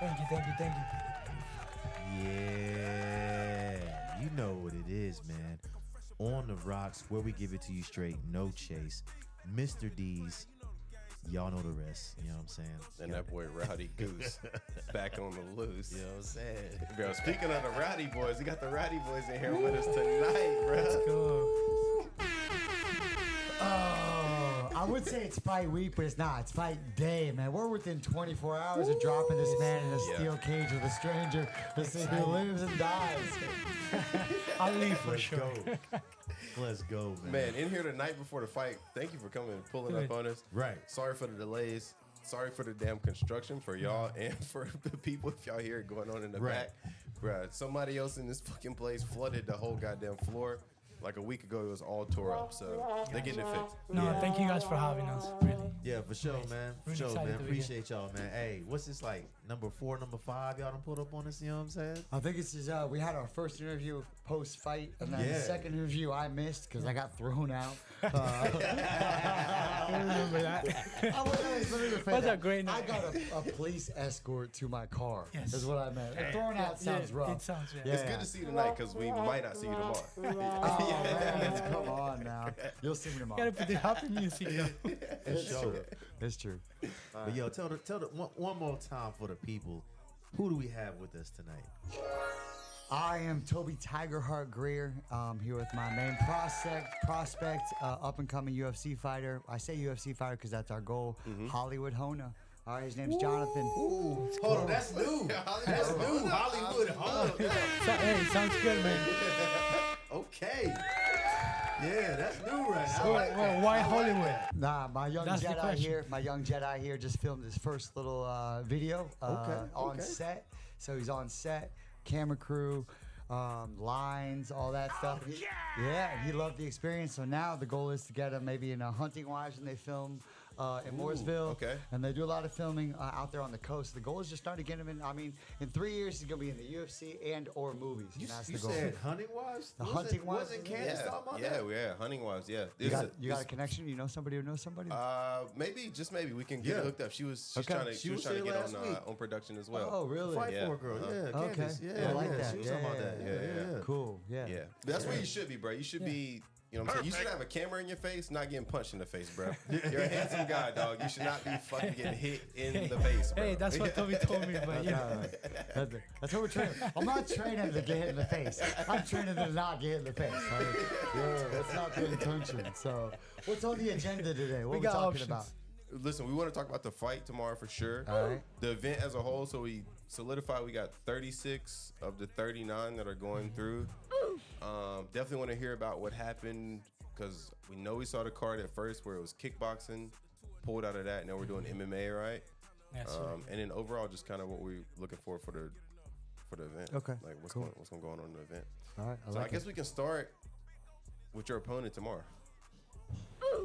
Thank you. Yeah, you know what it is, man. On the Roxxx, where we give it to you straight, no chase. Mr. D's, y'all know the rest. You know what I'm saying? And that boy Rowdy Goose back on the loose. You know what I'm saying? Bro, speaking of the Rowdy boys, we got the Rowdy boys in here with us tonight, bro. Let's go. Oh, I would say it's fight week, but it's not. It's fight day, man. We're within 24 hours of dropping this man in a steel cage with a stranger to see who lives and dies. I'll leave for Let's sure. go. Let's go, man. Man, in here the night before the fight, thank you for coming and pulling up on us. Right. Sorry for the delays. Sorry for the damn construction for y'all and for the people if y'all hear it going on in the back. Bruh, somebody else in this fucking place flooded the whole goddamn floor. Like a week ago, it was all tore up, so they're getting it fixed. No, thank you guys for having us. Really. Yeah, for sure, man. For Really sure, excited man. to be Appreciate y'all, man. Hey, what's this like? Number 4, number 5, y'all done pulled up on us, you know what I'm saying? I think it's just, we had our first interview post-fight, and then the second interview I missed because I got thrown out. I remember that. What's a great night? I got a police escort to my car. Yes. Is what I meant. Thrown out sounds rough. It sounds, yeah. It's good to see you tonight because we might not see you tomorrow. Oh, man, come on now. You'll see me You tomorrow. gotta put the happy music though. It's true. It's true. But yo, tell the one more time for the people. Who do we have with us tonight? I am Toby Tigerheart Greer. Here with my main prospect, up and coming UFC fighter. I say UFC fighter because that's our goal. Hollywood Hona. All right, his name's Jonathan. Ooh, hold on, that's new. That's new. Hollywood Hona. Hey, sounds good, man. Okay. Yeah, that's new right now. Well, why Hollywood? Nah, my young That's the Jedi question. here. My young Jedi here just filmed his first little video on set. So he's on set, camera crew, lines, all that stuff. Yeah, he loved the experience. So now the goal is to get him maybe in a Hunting Wives when they film in Mooresville. okay. And they do a lot of filming out there on the coast. The goal is just start to get him in. I mean, in 3 years he's gonna be in the UFC and or movies. And that's You the goal. said Hunting Wives? The Hunting Wives? Wasn't Candace talking about Yeah, that? yeah, Hunting Wives, yeah. You got a connection? You know somebody who knows somebody? Maybe, just maybe we can get it hooked up. She's trying to She was get here last week. on production as well. Oh, really? Fight Yeah. for a girl. Yeah, Okay. Candace. Yeah, I like that. She was talking about that. Yeah. Cool. Yeah. Yeah, that's where you should be, bro. You should be. You know what I'm saying? You should have a camera in your face, not getting punched in the face, bro. You're a handsome guy, dog. You should not be fucking getting hit in the face, bro. Hey, that's what Toby told me, but yeah. That's what we're training. I'm not training to get hit in the face. I'm training to not get hit in the face. Yeah, that's not the intention. So, what's on the agenda today? What are we got talking options. about? Listen, we want to talk about the fight tomorrow for sure. All right. The event as a whole, so we solidified we got 36 of the 39 that are going through. Definitely want to hear about what happened because we know we saw the card at first where it was kickboxing, pulled out of that, now we're doing MMA, right? Yes, sir. And then overall, just kind of what we're looking for the event. Okay, Like what's cool. going to go on in the event. All right. So I guess we can start with your opponent tomorrow.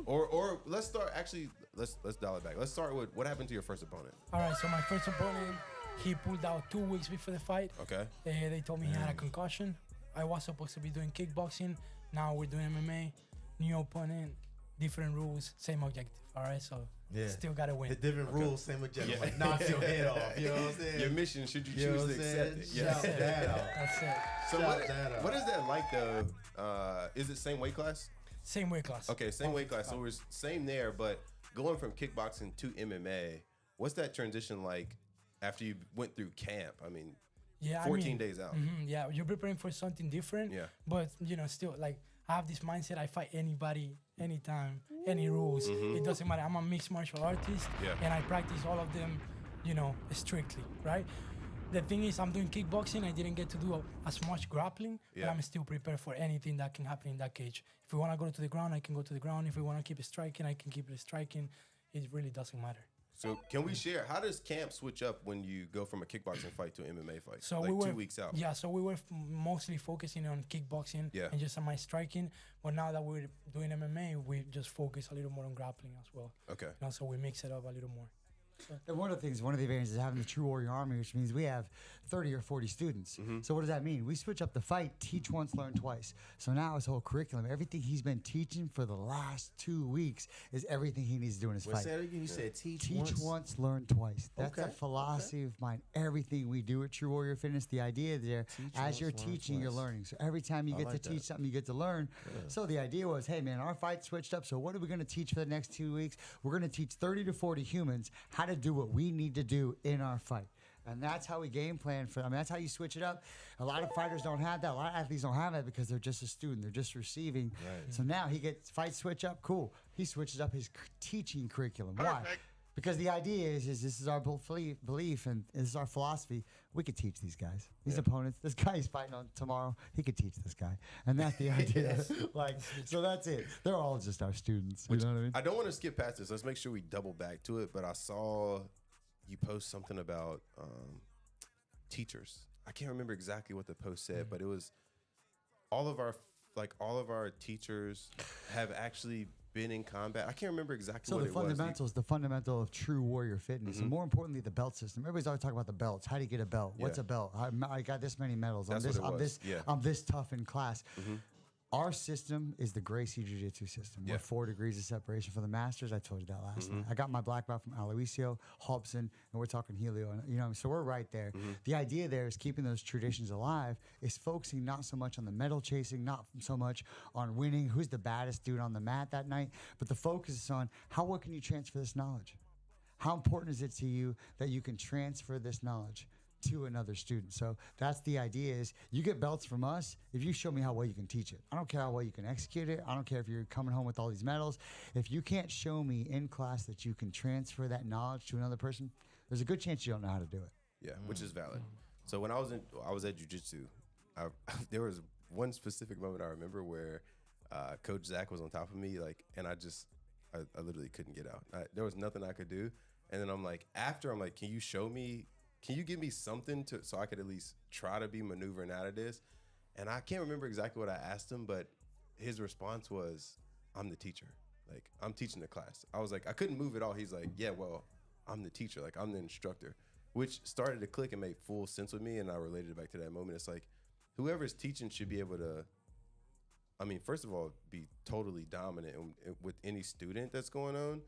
Or let's start. Actually, let's dial it back. Let's start with what happened to your first opponent. All right, so my first opponent, he pulled out 2 weeks before the fight. Okay. They told me he had a concussion. I was supposed to be doing kickboxing. Now we're doing MMA. New opponent, different rules, same objective. All right, so still gotta win. The different rules, same objective. Like knock your head off. You know what I'm saying? Your mission, should you You know choose what to I'm accept saying? it. Shout that out. That's it. So Shout that out. what is that like though? Is it same weight class? Same weight class. Okay, same weight class. So we're same there, but going from kickboxing to MMA, what's that transition like after you went through camp? I mean, Yeah, 14 days out. Yeah, you're preparing for something different. Yeah. But still, like I have this mindset. I fight anybody, anytime, any rules. It doesn't matter. I'm a mixed martial artist, Yeah. and I practice all of them, strictly, right? The thing is, I'm doing kickboxing. I didn't get to do as much grappling, but Yeah. I'm still prepared for anything that can happen in that cage. If we want to go to the ground, I can go to the ground. If we want to keep it striking, I can keep it striking. It really doesn't matter. So can we share, how does camp switch up when you go from a kickboxing fight to an MMA fight? So like we were 2 weeks out. Yeah, so we were mostly focusing on kickboxing Yeah. and just on my striking. But now that we're doing MMA, we just focus a little more on grappling as well. Okay. So we mix it up a little more. And one of the advantages is having the True Warrior Army, which means we have 30 or 40 students. So what does that mean? We switch up the fight, teach once, learn twice. So now his whole curriculum, everything he's been teaching for the last 2 weeks is everything he needs to do in his fight. Say it again. You said teach once, learn twice. That's a philosophy of mine. Everything we do at True Warrior Fitness, the idea there, as you're teaching, you're learning. So every time you get to teach something, you get to learn. So the idea was, hey man, our fight switched up. So what are we going to teach for the next 2 weeks? We're going to teach 30 to 40 humans how to do what we need to do in our fight. And that's how we game plan for. I mean, that's how you switch it up. A lot of fighters don't have that. A lot of athletes don't have that because they're just a student. They're just receiving. Right. So now he gets fight switch up. Cool. He switches up his teaching curriculum. Why? Because the idea is this is our belief and this is our philosophy. We could teach these guys, these opponents. This guy he's fighting on tomorrow, he could teach this guy, and that's the idea. So that's it. They're all just our students. You know what I mean? I don't want to skip past this. Let's make sure we double back to it. But I saw you post something about teachers. I can't remember exactly what the post said, but it was all of our teachers have actually been in combat. I can't remember exactly what it was. So the fundamentals, the fundamental of True Warrior Fitness, and more importantly, the belt system. Everybody's always talking about the belts. How do you get a belt? What's a belt? I got this many medals. I'm this tough in class. Our system is the Gracie Jiu-Jitsu system. We're 4 degrees of separation from the masters. I told you that last night. I got my black belt from Aloisio, Hobson, and we're talking Helio. And, so we're right there. The idea there is keeping those traditions alive, is focusing not so much on the medal chasing, not so much on winning, who's the baddest dude on the mat that night, but the focus is on what can you transfer this knowledge? How important is it to you that you can transfer this knowledge to another student? So that's the idea, is you get belts from us if you show me how well you can teach it. I don't care how well you can execute it. I don't care if you're coming home with all these medals. If you can't show me in class that you can transfer that knowledge to another person, there's a good chance you don't know how to do it. Yeah, which is valid. So when I was at jiu-jitsu, there was one specific moment I remember where Coach Zach was on top of me, and I literally couldn't get out. There was nothing I could do. And then I'm like, can you show me? Can you give me something so I could at least try to be maneuvering out of this? And I can't remember exactly what I asked him, but his response was, I'm the teacher. I'm teaching the class. I was like, I couldn't move at all. He's like, yeah, well, I'm the teacher. I'm the instructor, which started to click and make full sense with me. And I related it back to that moment. It's like, whoever's teaching should be able to, first of all, be totally dominant with any student that's going on,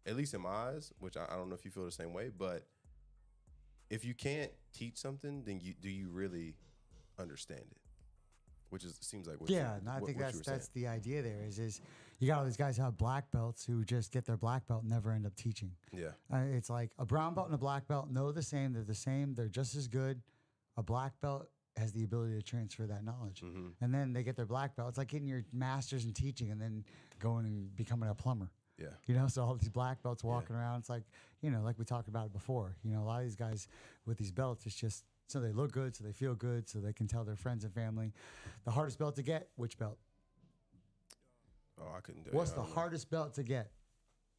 at least in my eyes, which I don't know if you feel the same way, but if you can't teach something, then do you really understand it? Which seems like what I think that's the idea there is you got all these guys who have black belts who just get their black belt and never end up teaching. Yeah. It's like a brown belt and a black belt, they're the same, they're just as good. A black belt has the ability to transfer that knowledge. And then they get their black belt. It's like getting your master's in teaching and then going and becoming a plumber. Yeah. So all these black belts walking around, it's like, like we talked about it before, a lot of these guys with these belts, it's just so they look good, so they feel good, so they can tell their friends and family. The hardest belt to get, which belt? Oh, I couldn't do it. What's the hardest belt to get?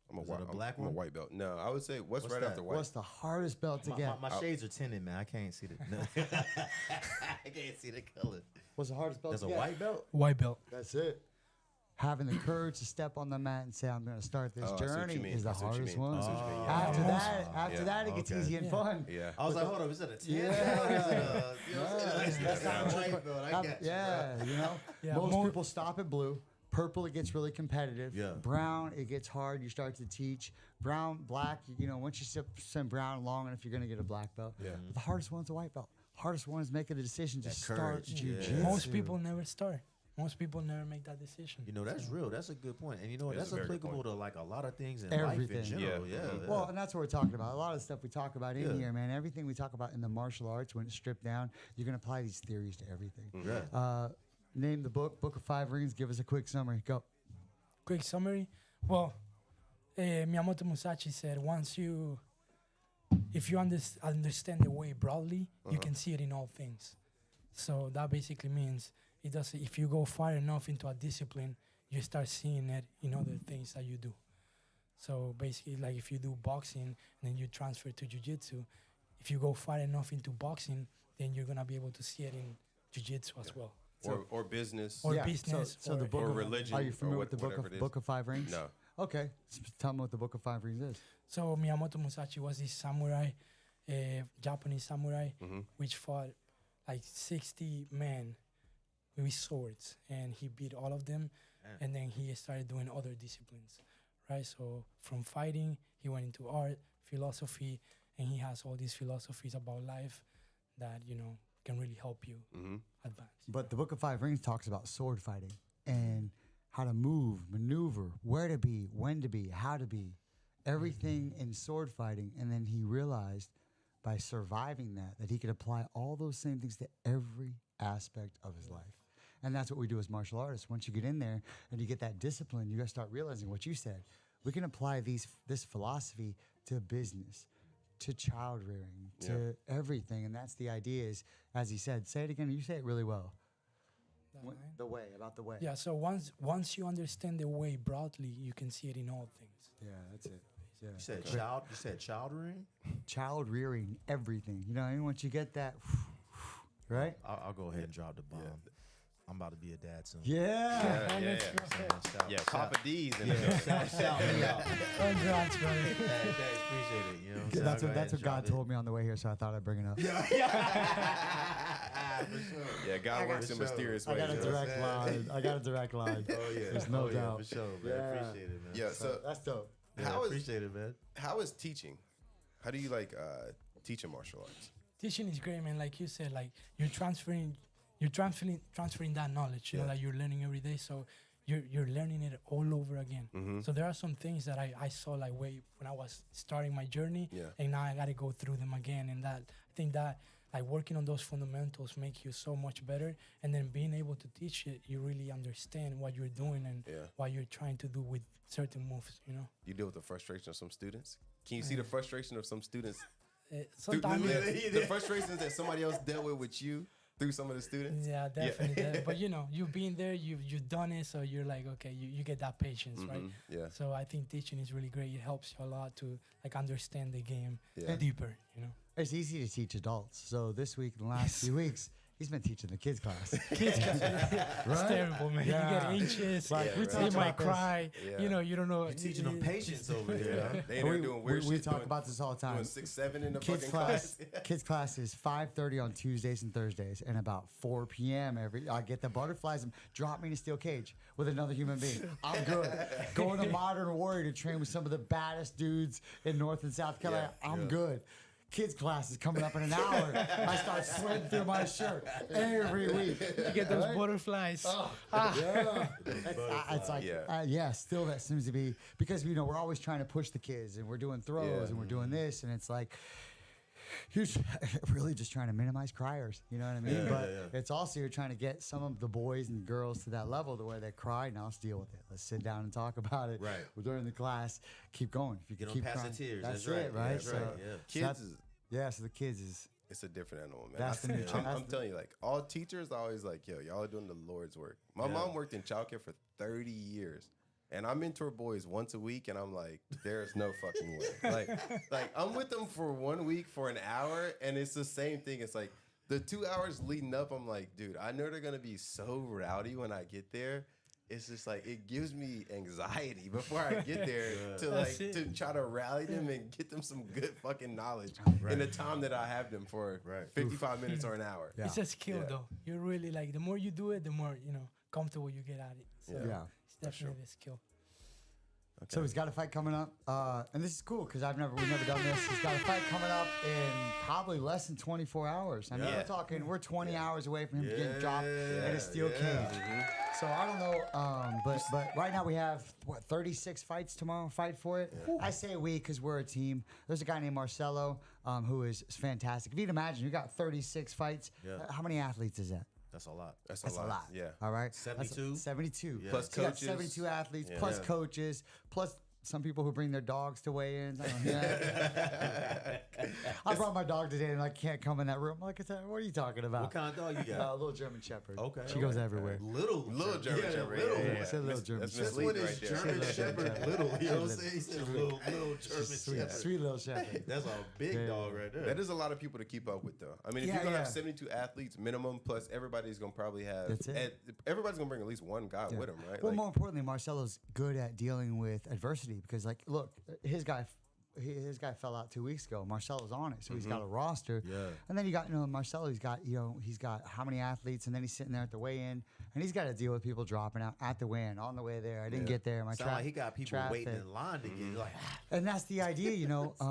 I'm a white belt. No, I would say what's right after white? What's the hardest belt to get? My shades are tinted, man. I can't see I can't see the color. What's the hardest belt to get? There's a white belt? White belt. That's it. Having the courage to step on the mat and say, I'm going to start this journey is the hardest one. After that, it gets easy and fun. Yeah. I was like, hold on, is that a 10? Yeah. That's not a white belt. I got you. Most people stop at blue. Purple, it gets really competitive. Yeah. Brown, it gets hard. You start to teach. Brown, black, once you send brown long enough, you're going to get a black belt. Yeah. But the hardest one's a white belt. Hardest one is making the decision to start jiu-jitsu. Most people never start. Most people never make that decision. That's real. That's a good point. And that's applicable to a lot of things in everything. Life in general. Yeah. Well, and that's what we're talking about. A lot of the stuff we talk about in here, man, everything we talk about in the martial arts, when it's stripped down, you can apply these theories to everything. Yeah. Name the book of 5 Rings. Give us a quick summary. Go. Quick summary? Well, Miyamoto Musashi said if you understand the way broadly, you can see it in all things. So that basically means if you go far enough into a discipline, you start seeing it in other things that you do. So basically, if you do boxing and then you transfer to jiu-jitsu, if you go far enough into boxing, then you're gonna be able to see it in jiu-jitsu as well. Or business. Or business. So the book or of religion. Are you familiar with the book of 5 Rings? No. Okay. Tell me what the Book of Five Rings is. So Miyamoto Musashi was this samurai, Japanese samurai, which fought like 60 men with swords, and he beat all of them, and then he started doing other disciplines, right? So from fighting, he went into art, philosophy, and he has all these philosophies about life that, you know, can really help you advance. But the Book of Five Rings talks about sword fighting and how to move, maneuver, where to be, when to be, how to be, everything in sword fighting. And then he realized by surviving that he could apply all those same things to every aspect of his life. And that's what we do as martial artists. Once you get in there and you get that discipline, you got to start realizing what you said. We can apply this philosophy to business, to child rearing, to everything. And that's the idea is, as he said, say it again. You say it really well. The way, about the way. Yeah, so once you understand the way broadly, you can see it in all things. Yeah, that's it. Yeah. You said child rearing? Child rearing, everything. You know, and once you get that, right? I'll go ahead and drop the bomb. I'm about to be a dad soon. Yeah. Papa D's in there. Shout me out. Congrats, brother. Hey, thanks, appreciate it. You know what I'm saying? That's what God told me on the way here, so I thought I'd bring it up. Yeah, God works in mysterious ways. I got a direct line. Oh yeah. There's no doubt. For sure, man. Appreciate it, man. Yeah, so That's dope. Appreciate it, man. how is teaching? How do you like teach in martial arts? Teaching is great, man. Like you said, like you're transferring that knowledge, you know, that you're learning every day. So you're learning it all over again. So there are some things that I saw like way when I was starting my journey, and now I got to go through them again. And that I think that like working on those fundamentals make you so much better. And then being able to teach it, you really understand what you're doing and what you're trying to do with certain moves. You know. You deal with the frustration of some students. Can you see the frustration of some students? Sometimes. The frustrations that somebody else dealt with you through some of the students. Yeah, definitely. But you know, you've been there, you've done it, so you're like, okay, you get that patience, right? Yeah. So I think teaching is really great. It helps you a lot to like understand the game Yeah. deeper, you know. It's easy to teach adults. So this week, in the last few weeks, he's been teaching the kids class. It's terrible, man. Yeah. You get anxious. Like, we they talked might about this. cry. Yeah. You know, you don't know. You're teaching them patience over there. They ain't doing weird shit. We talk doing- about this all the time. Doing 6-7 in the Kids fucking class, class. kids class is 5:30 on Tuesdays and Thursdays, and about 4 p.m. I get the butterflies and drop me in a steel cage with another human being. I'm good. Going to Modern Warrior to train with some of the baddest dudes in North and South Carolina. I'm good. Kids class is coming up in an hour. I start sweating through my shirt every week. You get those butterflies. Yeah. It's like, still that seems to be, because, you know, we're always trying to push the kids and we're doing throws and we're doing this. And it's like, you're really just trying to minimize criers. You know what I mean? It's also, you're trying to get some of the boys and girls to that level to where they cry. Now let's deal with it. Let's sit down and talk about it. Right. We're during the class. Keep going. If you Get keep on past crying, the tears. That's right. it, right? That's So, right. Yeah. Kids is so the kids is. it's a different animal, man. That's the new I'm telling you, like all teachers are always like, yo, y'all are doing the Lord's work. My mom worked in childcare for 30 years. And I mentor boys once a week, and I'm like, there's no fucking way. Like I'm with them for 1 week for an hour, and it's the same thing. It's like the 2 hours leading up, I'm like, dude, I know they're gonna be so rowdy when I get there. It's just like it gives me anxiety before I get there to try to rally them and get them some good fucking knowledge in the time that I have them for 55 minutes or an hour. It's a skill, though. You're really like, the more you do it, the more, you know, comfortable you get at it. So it's definitely a skill. Okay. So he's got a fight coming up, and this is cool because we've never done this. He's got a fight coming up in probably less than 24 hours. I mean, we're 20 hours away from him getting dropped in a steel cage. So I don't know, but right now we have 36 fights tomorrow. Fight for it. I say we because we're a team. There's a guy named Marcelo who is fantastic. If you can imagine, you got 36 fights. How many athletes is that? That's a lot. That's a lot. Yeah. All right. 72? 72. Plus So you got coaches. 72 athletes, plus coaches, plus some people who bring their dogs to weigh-ins. I don't know. I brought my dog today and I can't come in that room. Like I said, what are you talking about? What kind of dog you got? A little German Shepherd. Okay. She goes everywhere. Little German Shepherd. Little. Yeah. It's a little German That's Shepherd. That's when misleading it's right there. German Shepherd little. You know what I'm saying? He said little German Sweet, Shepherd. sweet little Shepherd. That's a big dog right there. That is a lot of people to keep up with, though. I mean, if Yeah, you're gonna yeah. have 72 athletes minimum, plus everybody's gonna probably have. That's it. Everybody's gonna bring at least one guy with them, right? Well, Like, more importantly, Marcelo's good at dealing with adversity because, like, look, his guy fell out 2 weeks ago. Marcelo's on it, so he's got a roster. Yeah. And then you got Marcelo. He's got how many athletes, and then he's sitting there at the weigh-in, and he's got to deal with people dropping out at the weigh-in on the way there. I didn't get there. Sound like he got people waiting in line to get like. And that's the idea,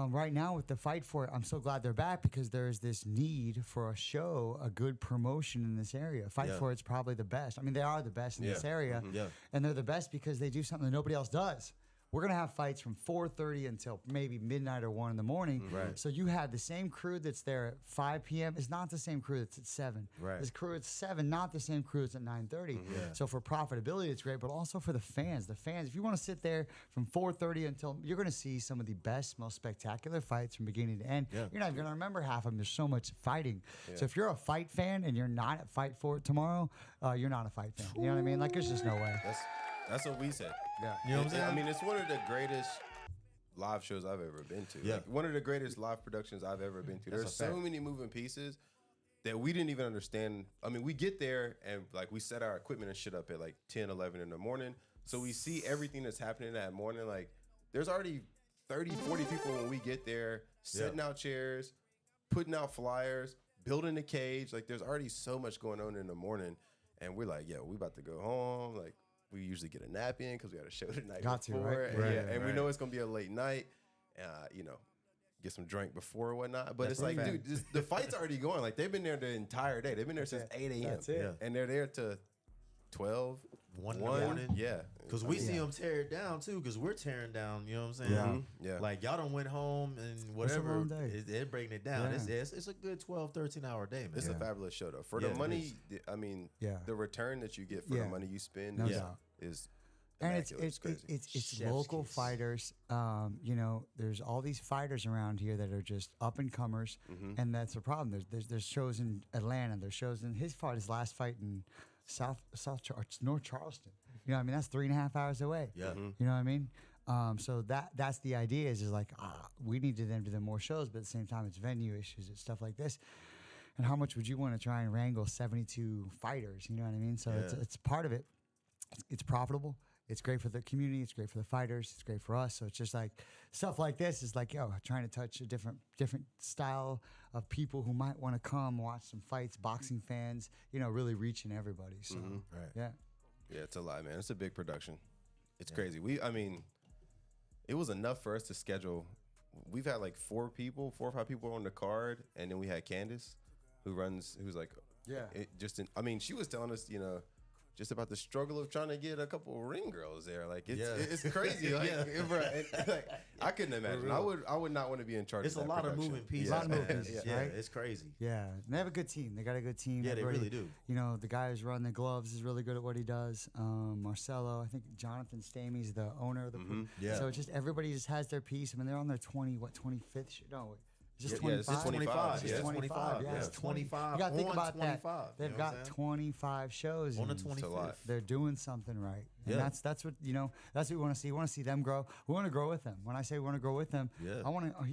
right now with the Fight For It, I'm so glad they're back because there's this need for a show, a good promotion in this area. Fight For It's probably the best. I mean, they are the best in this area. Yeah. And they're the best because they do something that nobody else does. We're going to have fights from 4:30 until maybe midnight or 1 in the morning. Right. So you have the same crew that's there at 5 p.m. It's not the same crew that's at 7. Right. This crew at 7, not the same crew that's at 9:30. So for profitability, it's great, but also for the fans. The fans, if you want to sit there from 4:30 until, you're going to see some of the best, most spectacular fights from beginning to end. Yeah. You're not going to remember half of them. There's so much fighting. So if you're a fight fan and you're not at Fight For It tomorrow, you're not a fight fan. You know what I mean? Like, there's just no way. that's what we said. Yeah. You know what I'm saying? I mean, it's one of the greatest live shows I've ever been to. Yeah. Like, one of the greatest live productions I've ever been to. That's There's a so fact. many moving pieces that we didn't even understand. I mean, we get there and like we set our equipment and shit up at like 10, 11 in the morning. So we see everything that's happening that morning. Like there's already 30, 40 people when we get there setting out chairs, putting out flyers, building the cage. Like there's already so much going on in the morning. And we're like, we about to go home. Like we usually get a nap in because we had a show the night before. right? And, and we Right. know it's going to be a late night. Get some drink before or whatnot. But it's like, dude, the fight's already going. Like they've been there the entire day. They've been there since 8 a.m. That's it. Yeah. And they're there to 12, 1 in the morning. Yeah. Because we see them tear it down too. Because we're tearing down. You know what I'm saying? Yeah. Mhm. Yeah. Like y'all done went home and It's a whatever. long day. They're breaking it down. Yeah. It's a good 12, 13 hour day, man. It's a fabulous show, though. For Yeah, the it money, I mean, Yeah. the return that you get for Yeah. the money you spend No is, doubt. is And immaculate. it's Chef's local kiss. fighters. There's all these fighters around here that are just up and comers, and that's the problem. There's shows in Atlanta. There's shows in his last fight in North Charleston. You know what I mean? That's 3.5 hours away. Yeah. You know what I mean? So that's the idea is like we need to then do more shows, but at the same time it's venue issues, it's stuff like this. And how much would you want to try and wrangle 72 fighters? You know what I mean? So it's part of it. It's profitable. It's great for the community. It's great for the fighters. It's great for us. So it's just like stuff like this is like, trying to touch a different style of people who might want to come watch some fights, boxing fans, really reaching everybody. So, Right. yeah. Yeah, it's a lot, man. It's a big production. It's crazy. It was enough for us to schedule. We've had like 4 or 5 people on the card, and then we had Candace, who's like, she was telling us, just about the struggle of trying to get a couple of ring girls there. Like it's crazy. Like, bro, I couldn't imagine. I would not want to be in charge. It's of a that lot production. of moving pieces. A lot of moving man. pieces, Yeah, right? it's crazy. Yeah. And they have a good team. They got a good team. Yeah, they Everybody- really do. The guy who's running the gloves is really good at what he does. Marcelo, I think Jonathan Stamey's the owner of the Yeah. So it's just everybody just has their piece. I mean, they're on their 25th show. No, it's just Yeah, it's 25. just 25. Yeah, It's 25. Yeah, Yeah, it's 25 You got to think on about 25, that. you They've know what I'm got saying? 25 shows. On the and 25th. They're doing something right. And Yeah. that's what, that's what we want to see. We want to see them grow. We want to grow with them. When I say we want to grow with them, Yeah. I want to,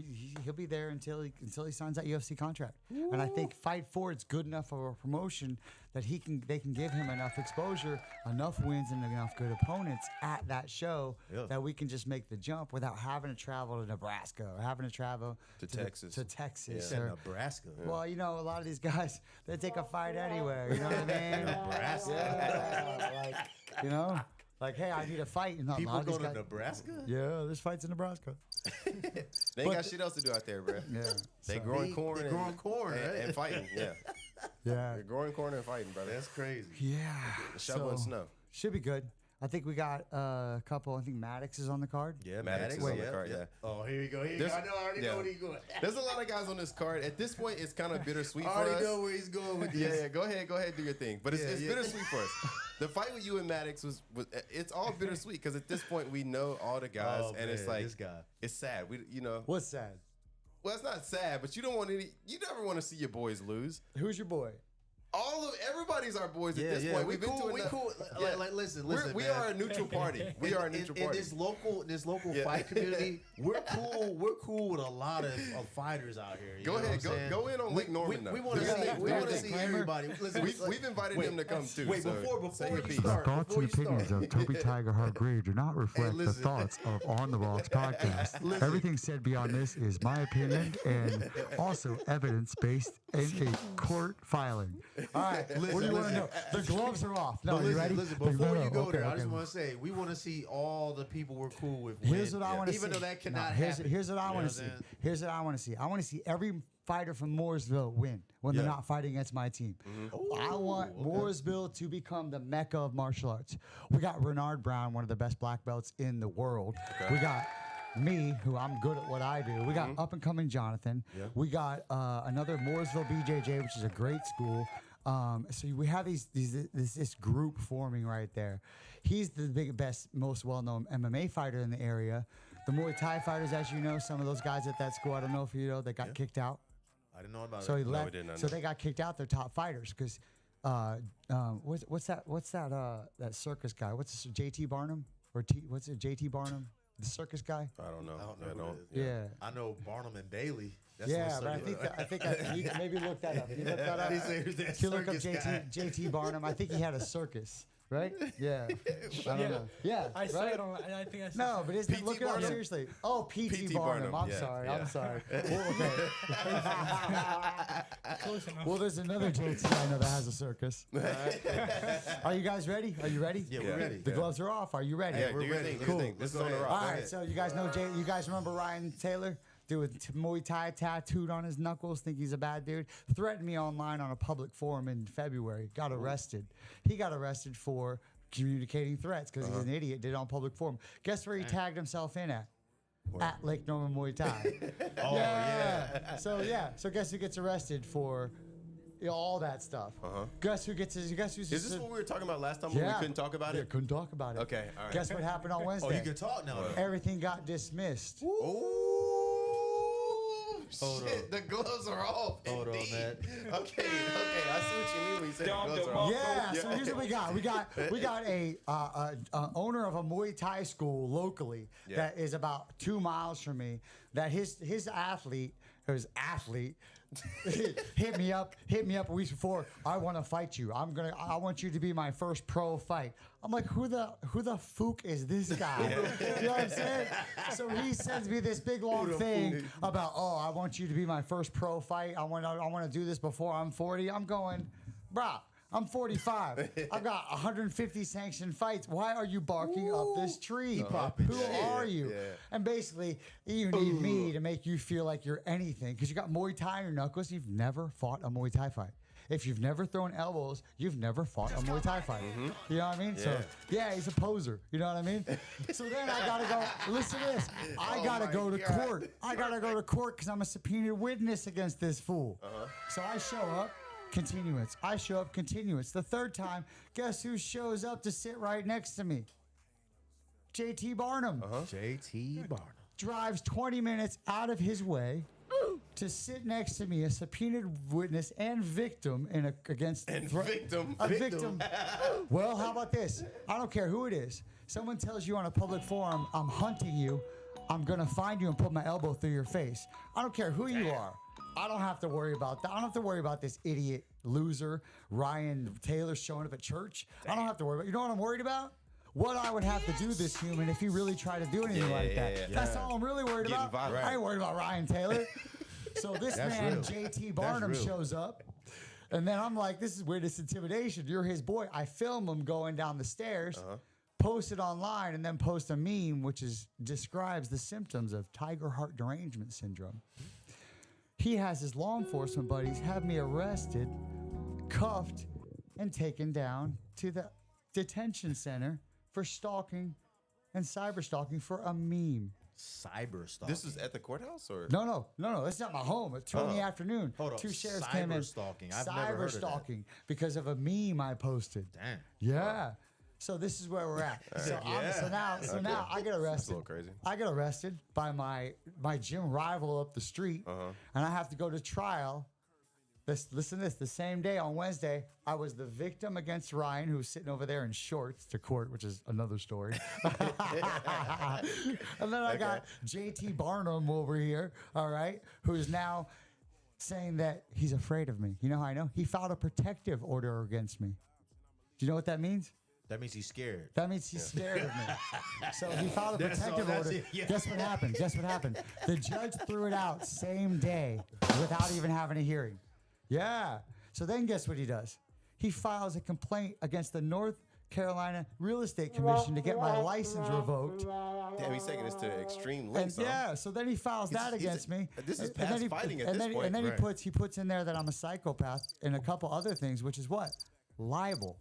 he'll be there until he signs that UFC contract. And I think Fight For It's good enough of a promotion that they can give him enough exposure, enough wins, and enough good opponents at that show that we can just make the jump without having to travel to Nebraska or having to travel To Texas. To Texas. Said Or, Nebraska. well, a lot of these guys, they take a fight anywhere. You know what I mean? Nebraska. Yeah, like, hey, I need a fight. And a People lot of go these to guys, Nebraska? yeah, there's fights in Nebraska. They ain't got shit else to do out there, bro. Yeah. They growing corn. They growing corn, right? and fighting. Yeah, Yeah. they're growing corn and fighting, brother. That's crazy. Yeah. Shoveling snow. Should be good. I think we got a couple. I think Maddox is on the card. Yeah, Maddox is on the card, yeah. Oh, here you go. Here you There's- go. I already yeah. know where he's going. There's a lot of guys on this card. At this point, it's kind of bittersweet I for already us. know where he's going with this. Yeah, go ahead, do your thing. But it's Yeah. bittersweet for us. The fight with you and Maddox was it's all bittersweet because at this point we know all the guys, and it's like this guy. it's sad. What's sad? Well, it's not sad, but you never want to see your boys lose. Who's your boy? Everybody's our boys at this point. We've been cool. We cool. Like, listen, we man. are a neutral party. We are a neutral party. In this local fight community, we're cool. We're cool with a lot of fighters out here. Go ahead, go in on Lake Norman. We want to see everybody. Listen, we've invited them to come too. Wait, so before you The start, thoughts and opinions of Toby Tiger Heart Gray do not reflect the listen. thoughts of On the Rocks podcast. Everything said beyond this is my opinion and also evidence based in a court filing. All right, what do you want to know? The gloves are off. No, listen, you ready? Listen, before you go there, I okay. just want to say we want to see all the people we're cool with. Here's win. what I want to see. Even though that cannot here's, happen. Here's what I You want know to see. what I'm saying? Here's what I want to see. I want to see every fighter from Mooresville win when they're not fighting against my team. I want Mooresville to become the mecca of martial arts. We got Renard Brown, one of the best black belts in the world. We got me, who I'm good at what I do. We got up and coming Jonathan. We got another Mooresville BJJ, which is a great school. So we have this group forming right there. He's the best, most well-known MMA fighter in the area. The Muay Thai fighters, as you know, some of those guys at that school, I don't know if you know, they got kicked out. I didn't know about So it. he No, left. we did not So know. they got kicked out. They're top fighters because what's that circus guy? What's this, JT Barnum what's it? JT Barnum, the circus guy. I don't know. I don't know who it is. Yeah. I know Barnum and Bailey. That's Yeah, what's but I think you can maybe look that up. You look that up. He said he's that If you look up circus guy. JT Barnum, I think he had a circus, right? Yeah. I don't know. Yeah. I saw right? it on. I think I saw No, it. but isn't P.T. look it up Barnum? seriously. Oh, P.T. P.T. Barnum. Barnum, I'm yeah, sorry. yeah. I'm sorry. Well, okay. Close enough. Well, there's another JT I know that has a circus. Are you guys ready? Are you ready? Yeah, we're ready. The gloves are off. Are you ready? Yeah, we're do your ready. thing. Do your Cool. thing. This is Let's on the go rock. ahead. All Go right, ahead. so you guys know you guys remember Ryan Taylor? Doing Muay Thai tattooed on his knuckles, think he's a bad dude. Threatened me online on a public forum in February. Got arrested. He got arrested for communicating threats because he's an idiot. Did it on public forum. Guess where he tagged himself in at? At Lake Norman Muay Thai. Oh, yeah. So guess who gets arrested for all that stuff? Guess who gets his? Guess who's? Is this what we were talking about last time when we couldn't talk about Yeah, it? couldn't talk about it. Okay, all right. Guess what happened on Wednesday? Oh, you can talk now. though. Everything got dismissed. Hold Shit, on. the gloves are off. Hold on, indeed. man. Okay, I see what you mean when you say the gloves are off. Yeah, so here's what we got. We got a owner of a Muay Thai school locally that is about 2 miles from me. That his athlete hit me up a week before. I want to fight you. I want you to be my first pro fight. I'm like, who the fook is this guy? You know what I'm saying? So he sends me this big long thing about, I want you to be my first pro fight. I want to do this before I'm 40. I'm going, brah. I'm 45. I've got 150 sanctioned fights. Why are you barking up this tree? Who are you? Yeah. And basically, you need me to make you feel like you're anything because you got Muay Thai in your knuckles. You've never fought a Muay Thai fight. If you've never thrown elbows, you've never fought a Muay Thai fight. You know what I mean? So, yeah, he's a poser. You know what I mean? So then I got to go, listen to this. I got to go to court. I got to go to court because I'm a subpoenaed witness against this fool. So I show up. Continuance. I show up, continuance. The third time, guess who shows up to sit right next to me? JT Barnum. JT Barnum. Drives 20 minutes out of his way to sit next to me, a subpoenaed witness and victim against Victim. a victim. Well, how about this? I don't care who it is. Someone tells you on a public forum, I'm hunting you. I'm gonna find you and put my elbow through your face. I don't care who you are. I don't have to worry about that. I don't have to worry about this idiot loser Ryan Taylor showing up at church. I don't have to worry about. You know what I'm worried about? What I would have to do this human if he really tried to do anything like that. yeah. That's all I'm really worried Getting about. violent. I ain't worried about Ryan Taylor. So this That's man, real. JT Barnum, real. shows up. And then I'm like, this is weird. This intimidation. You're his boy. I film him going down the stairs, post it online, and then post a meme which describes the symptoms of tiger heart derangement syndrome. He has his law enforcement buddies have me arrested, cuffed, and taken down to the detention center for stalking and cyber stalking for a meme. Cyber stalking. This is at the courthouse, or No. It's not my home. At 2 in the afternoon. Hold on. Two sheriffs came in. Cyber stalking. I've never heard of that. Cyber stalking because of a meme I posted. Damn. Yeah. So this is where we're at. So now I get That's a arrested. little crazy. I get arrested by my gym rival up the street, and I have to go to trial. Listen to this. The same day on Wednesday, I was the victim against Ryan, who was sitting over there in shorts to court, which is another story. And then I got JT Barnum over here, all right, who's now saying that he's afraid of me. You know how I know? He filed a protective order against me. Do you know what that means? That means he's scared. That means he's scared of me. So he filed a protective that's order. it, yeah. Guess what happened? The judge threw it out same day without even having a hearing. Yeah. So then guess what he does? He files a complaint against the North Carolina Real Estate Commission to get my license revoked. Damn, he's taking this to extreme And lengths. yeah, so then he files that against me. This is And then past fighting at this point. And then Right. he puts in there that I'm a psychopath and a couple other things, which is what? Libel.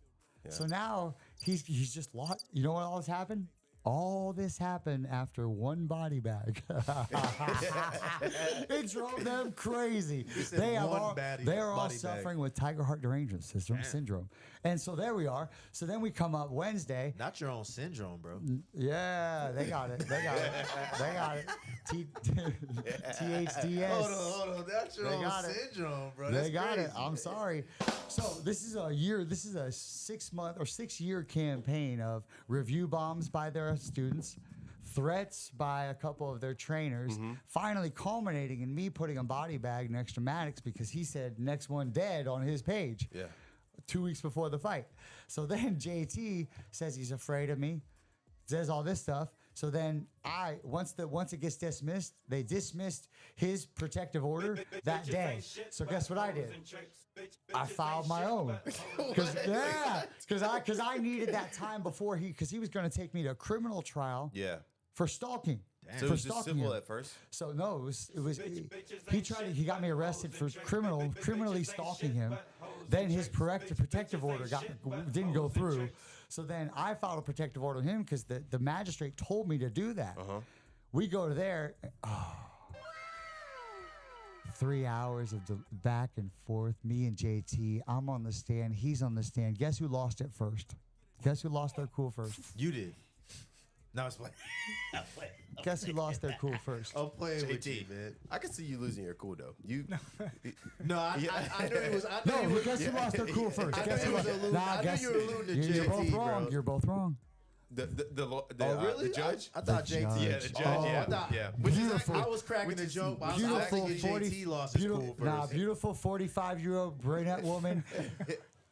So now he's just lost. You know what all this happened? All this happened after one body bag. It drove them crazy. said They are one all, body- they are all body bag. suffering with tiger heart derangement syndrome. And so there we are. So then we come up Wednesday. Not your own syndrome, bro. Yeah, they got it. They got it. THDS. Hold on. That's your They own got it. syndrome, bro. They That's got it. crazy. I'm sorry. So this is a 6 month or 6 year campaign of review bombs by their students, threats by a couple of their trainers, finally culminating in me putting a body bag next to Maddox because he said next one dead on his page. Yeah. 2 weeks before the fight. So then JT says he's afraid of me, says all this stuff. So then once it gets dismissed, they dismissed his protective order that day. So guess what I did? I filed my own. Because I needed that time before because he was going to take me to a criminal trial Yeah. for stalking. So it was just civil at first. So no, it was he got me arrested for criminally stalking him. Then his protective order didn't go through. So then I filed a protective order on him because the magistrate told me to do that. We go to there. 3 hours of back and forth, me and JT. I'm on the stand. He's on the stand. Guess who lost it first? Guess who lost their cool first? You did. No, it's playing. Guess who lost their cool first? I'm playing with you, JT, man. I can see you losing your cool though. You No, I knew it was. I knew No, it was. guess who lost their cool first? I Guess knew who it was lost? alluding- I knew you were alluding to You're both JT, wrong. bro. You're both wrong. the Really? judge. I thought The JT. judge. Yeah, the judge. Oh, yeah, I thought- yeah. Beautiful. I was cracking the joke. But I was Beautiful thinking 40 JT lost his cool first. beautiful 45-year-old brunette woman.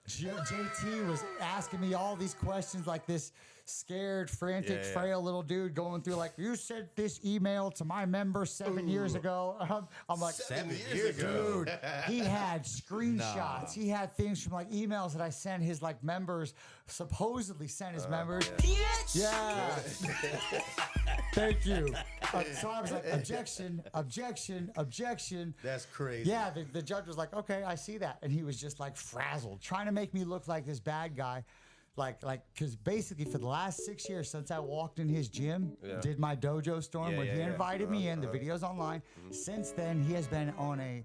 JT was asking me all these questions like this scared, frantic, Yeah. frail little dude going through like, you sent this email to my member 7 years ago. I'm like, 7 years ago. dude, he had screenshots. He had things from like emails that I sent his like members, supposedly sent his members. Yeah. Thank you. So I was like, objection. That's crazy. Yeah, the judge was like, okay, I see that. And he was just like frazzled, trying to make me look like this bad guy. Because basically for the last 6 years since I walked in his gym, did my dojo storm where he invited me in, the video's online. Since then, he has been on a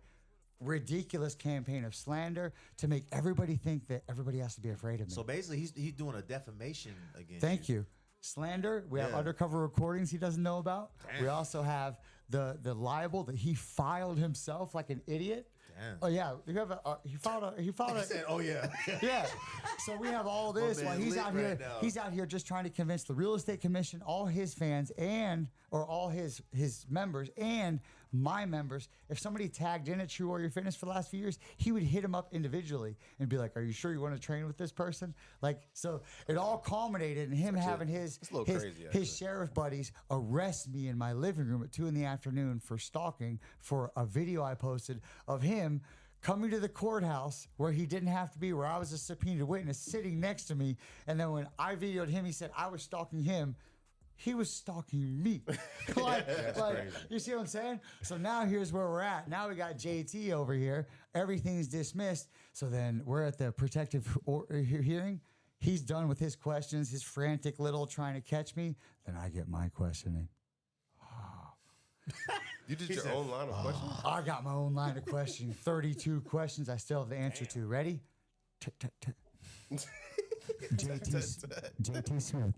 ridiculous campaign of slander to make everybody think that everybody has to be afraid of me. So basically, he's doing a defamation against Thank you. Slander. We have Yeah. undercover recordings he doesn't know about. We also have the libel that he filed himself like an idiot. Damn. Oh yeah, you have he filed He said, "Oh yeah." yeah. So we have all this man while he's lit out right here. now. He's out here just trying to convince the real estate commission, all his fans, or all his members and my members. If somebody tagged in at True Warrior Fitness for the last few years, he would hit him up individually and be like, "Are you sure you want to train with this person?" Like, so it all culminated in him having it's a little crazy, actually. his sheriff buddies arrest me in my living room at 2 PM for stalking for a video I posted of him coming to the courthouse where he didn't have to be, where I was a subpoenaed witness sitting next to me. And then when I videoed him, he said I was stalking him. He was stalking me. You see what I'm saying? So now here's where we're at. Now we got JT over here. Everything's dismissed. So then we're at the protective hearing. He's done with his questions, his frantic little trying to catch me. Then I get my questioning. You just He your said, own line of questions. I got my own line of questioning. 32 questions I still have the answer to. Ready? JT Smith,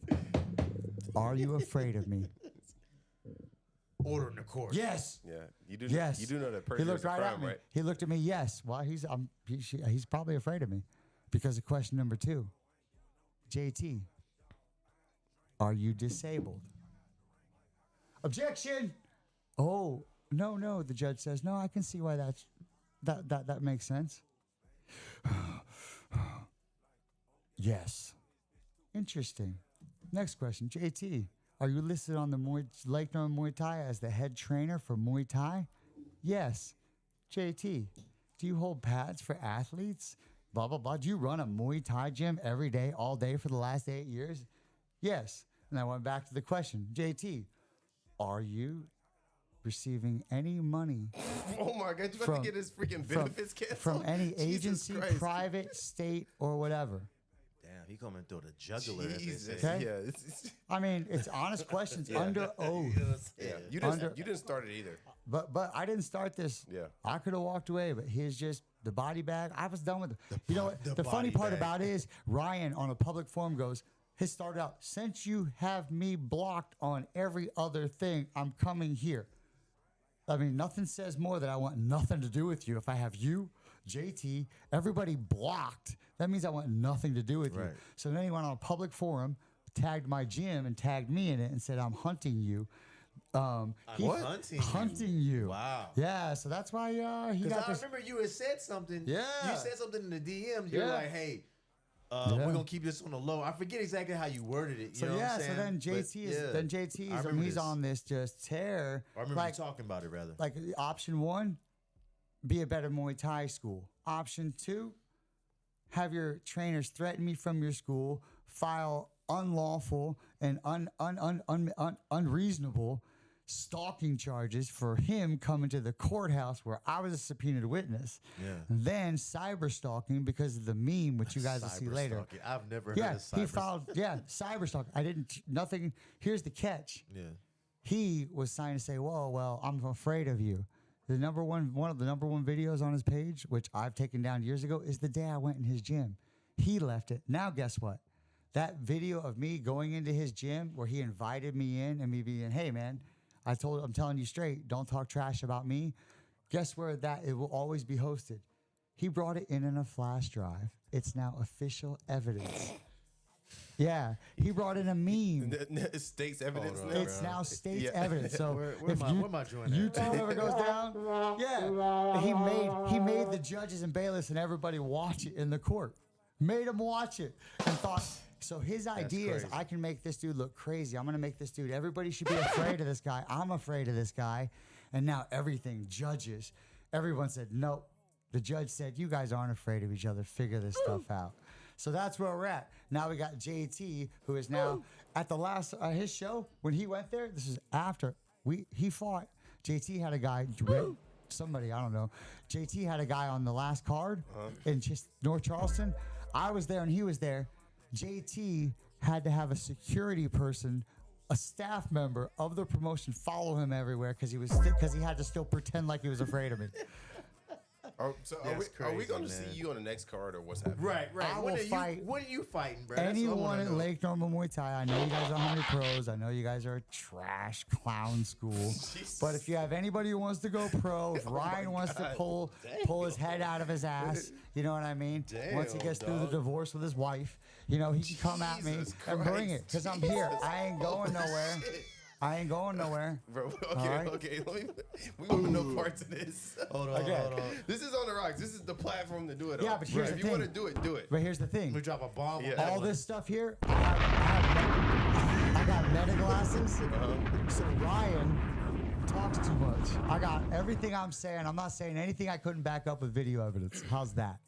are you afraid of me? Order in the court. Yes. Yeah, you do. Yes. You do know that He perjury looked is a right crime, at me. right? He looked at me. Yes. Well, he's probably afraid of me because of question number 2. JT, are you disabled? Objection. Oh, no. The judge says, no, I can see why that makes sense. Yes. Interesting. Next question. JT, are you listed on the Lake Norman Muay Thai as the head trainer for Muay Thai? Yes. JT, do you hold pads for athletes? Blah, blah, blah. Do you run a Muay Thai gym every day, all day for the last 8 years? Yes. And I went back to the question. JT, are you receiving any money Oh my God! You about to get his freaking benefits canceled from any Jesus agency, Christ. private, state, or whatever? Damn, he coming through the jugular. as they Jesus. say. Okay. Yeah. It's I mean, it's honest questions under oath. yeah. You didn't start it either. But I didn't start this. Yeah. I could have walked away, but he's just the body bag. I was done with it. You know what? the The funny body part bag. about it is Ryan on a public forum goes, his started out, since you have me blocked on every other thing, I'm coming here. I mean, nothing says more that I want nothing to do with you. If I have you, JT, everybody blocked, that means I want nothing to do with you. Right. So then he went on a public forum, tagged my gym and tagged me in it and said, I'm hunting you. Hunting you. Wow. Yeah, so that's why he Because got I this. remember you had said something. Yeah. You said something in the DM. You're Yeah. like, hey, Yeah. we're gonna keep this on the low. I forget exactly how you worded it. You So know what yeah, I'm so saying? then But, JT is yeah. then JT I is remember he's this. on this just tear. I remember like you talking about it rather. like option 1, be a better Muay Thai school. Option 2, have your trainers threaten me from your school, file unlawful and unreasonable stalking charges for him coming to the courthouse where I was a subpoenaed witness. Yeah. Then cyber stalking because of the meme, which you guys will see later. Cyberstalking. I've never heard Yeah, of cyber. he filed. Yeah, cyber stalking. I didn't. Nothing. Here's the catch. Yeah. He was trying to say, "Whoa, well, I'm afraid of you." One of the number one videos on his page, which I've taken down years ago, is the day I went in his gym. He left it. Now, guess what? That video of me going into his gym where he invited me in and me being, "Hey, man, I'm telling you straight, don't talk trash about me." Guess where it will always be hosted? He brought it in a flash drive. It's now official evidence. Yeah, he brought in a meme. It states evidence now. It's now state's Yeah. evidence. So Where if my joint at? YouTube ever goes down, yeah, he made the judges and bailiffs and everybody watch it in the court. Made them watch it and thought. So his idea is, crazy. I can make this dude look crazy. I'm gonna make this dude. Everybody should be afraid of this guy. I'm afraid of this guy. And now everything judges. Everyone said no. The judge said, "You guys aren't afraid of each other. Figure this stuff out." So that's where we're at. Now we got JT, who is now at the last his show when he went there. This is after he fought. JT had a guy, somebody I don't know. JT had a guy on the last card in just North Charleston. I was there and he was there. JT had to have a security person, a staff member of the promotion, follow him everywhere because he had to still pretend like he was afraid of me. So That's are we crazy, going to see man. you on the next card or what's happening? Right. I will fight What are you fighting, bro? That's what I Anyone wanna at know. Lake Norman Muay Thai, I know you guys are 100 pros. I know you guys are a trash clown school. But if you have anybody who wants to go pro, if Ryan wants to pull his head out of his ass, you know what I mean? Once he Damn, gets through the dog. divorce with his wife, he can come at me Jesus and bring it. Christ. Because I'm here. Jesus. I ain't going nowhere. I ain't going nowhere. Bro, All right. okay. We want to know parts of this. Hold on, Okay. hold on. This is on the rocks. This is the platform to do it Yeah, on. but here's If the you want to thing. do it, do it. But here's the thing. Let me drop a bomb. Yeah. on that All one. this stuff here, I got meta glasses. So Ryan talks too much. I got everything I'm saying. I'm not saying anything I couldn't back up with video evidence. How's that?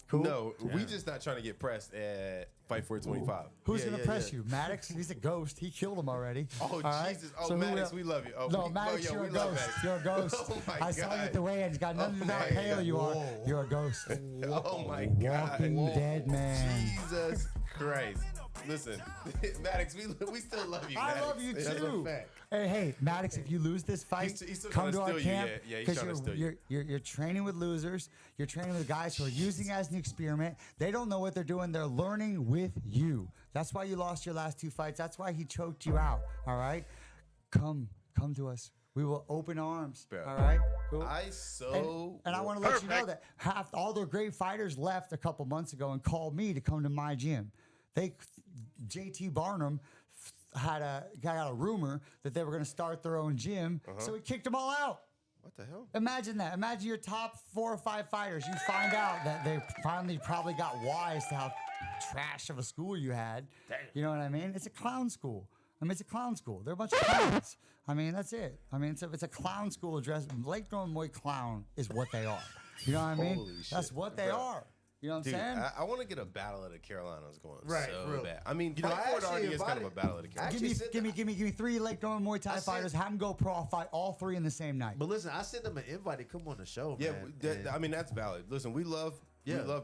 Cool. No, we just not trying to get pressed at Fight for 25. Who's Yeah, gonna yeah, press yeah. you? Maddox? He's a ghost. He killed him already. Oh, All right? Jesus. Oh, So who Maddox, will- we love you. Oh, No, Maddox, yo, you're we a love ghost. Maddox. You're a ghost. Oh, my I saw you at God. the weigh-in. It's got nothing to do with how my pale God. you are. Whoa. You're a ghost. Oh, my God. Walking dead man. Jesus Christ. Listen, Maddox, we still love you. I Maddox. love you That's a too. fact. Hey, Maddox, if you lose this fight, He's still come trying to to our steal you. camp. Yeah, he's trying to steal you. You're training with losers. You're training with guys who are using it as an experiment. They don't know what they're doing. They're learning with you. That's why you lost your last 2 fights. That's why he choked you out. All right? Come to us. We will open arms. Bro. All right? Cool. And I want to let you know that all their great fighters left a couple months ago and called me to come to my gym. JT Barnum got a rumor that they were going to start their own gym, so he kicked them all out. What the hell? Imagine that. Imagine your top 4 or 5 fighters. You find out that they finally probably got wise to how trash of a school you had. Damn. You know what I mean? It's a clown school. It's a clown school. They're a bunch of clowns. That's it. It's a clown school address. Lake Norman Boy Clown is what they are. You know what I mean? Holy That's shit, what they bro. are. You know what I'm Dude, saying? I want to get a Battle of the Carolinas going Right, so really. bad. I mean, You know, Fight I Ford actually already is kind of a invited- Battle of the Carolinas. Give me 3 Lake Norman Muay Thai said- fighters. Have them go pro. I'll fight all 3 in the same night. But listen, I sent them an invite to come on the show, Yeah, man. that's valid. Listen, we love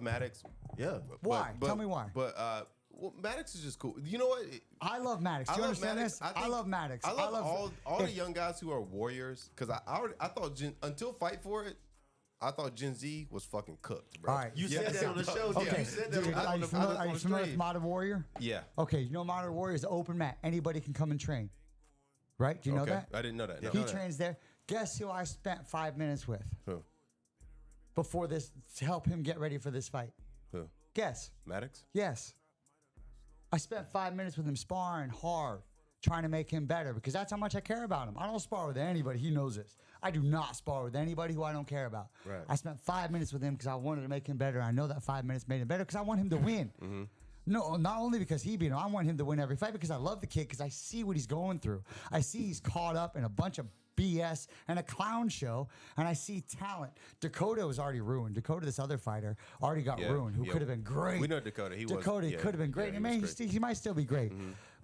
Maddox. Yeah. Why? Tell me why. But well, Maddox is just cool. You know what? I love Maddox. Do you understand this? I love Maddox. I love all the young guys who are warriors because I thought until Fight for It, I thought Gen Z was fucking cooked, bro. All right. You said that on the show. Okay. You said that Dude, on are you the familiar with stream. Modern Warrior? Yeah. Okay, you know Modern Warrior is an open mat. Anybody can come and train. Right? Do you know that? I didn't know that. No. He trains there. Guess who I spent 5 minutes with Who? before this to help him get ready for this fight? Who? Guess. Maddox? Yes. I spent 5 minutes with him sparring hard, trying to make him better because that's how much I care about him. I don't spar with anybody. He knows this. I do not spar with anybody who I don't care about. Right. I spent 5 minutes with him because I wanted to make him better. I know that 5 minutes made him better because I want him to win. No, not only because he beat him. I want him to win every fight because I love the kid because I see what he's going through. I see he's caught up in a bunch of BS and a clown show, and I see talent. Dakota was already ruined. Dakota, this other fighter, already got ruined, who could have been great. We know Dakota. Dakota could have been great. Yeah, and man, he might still be great.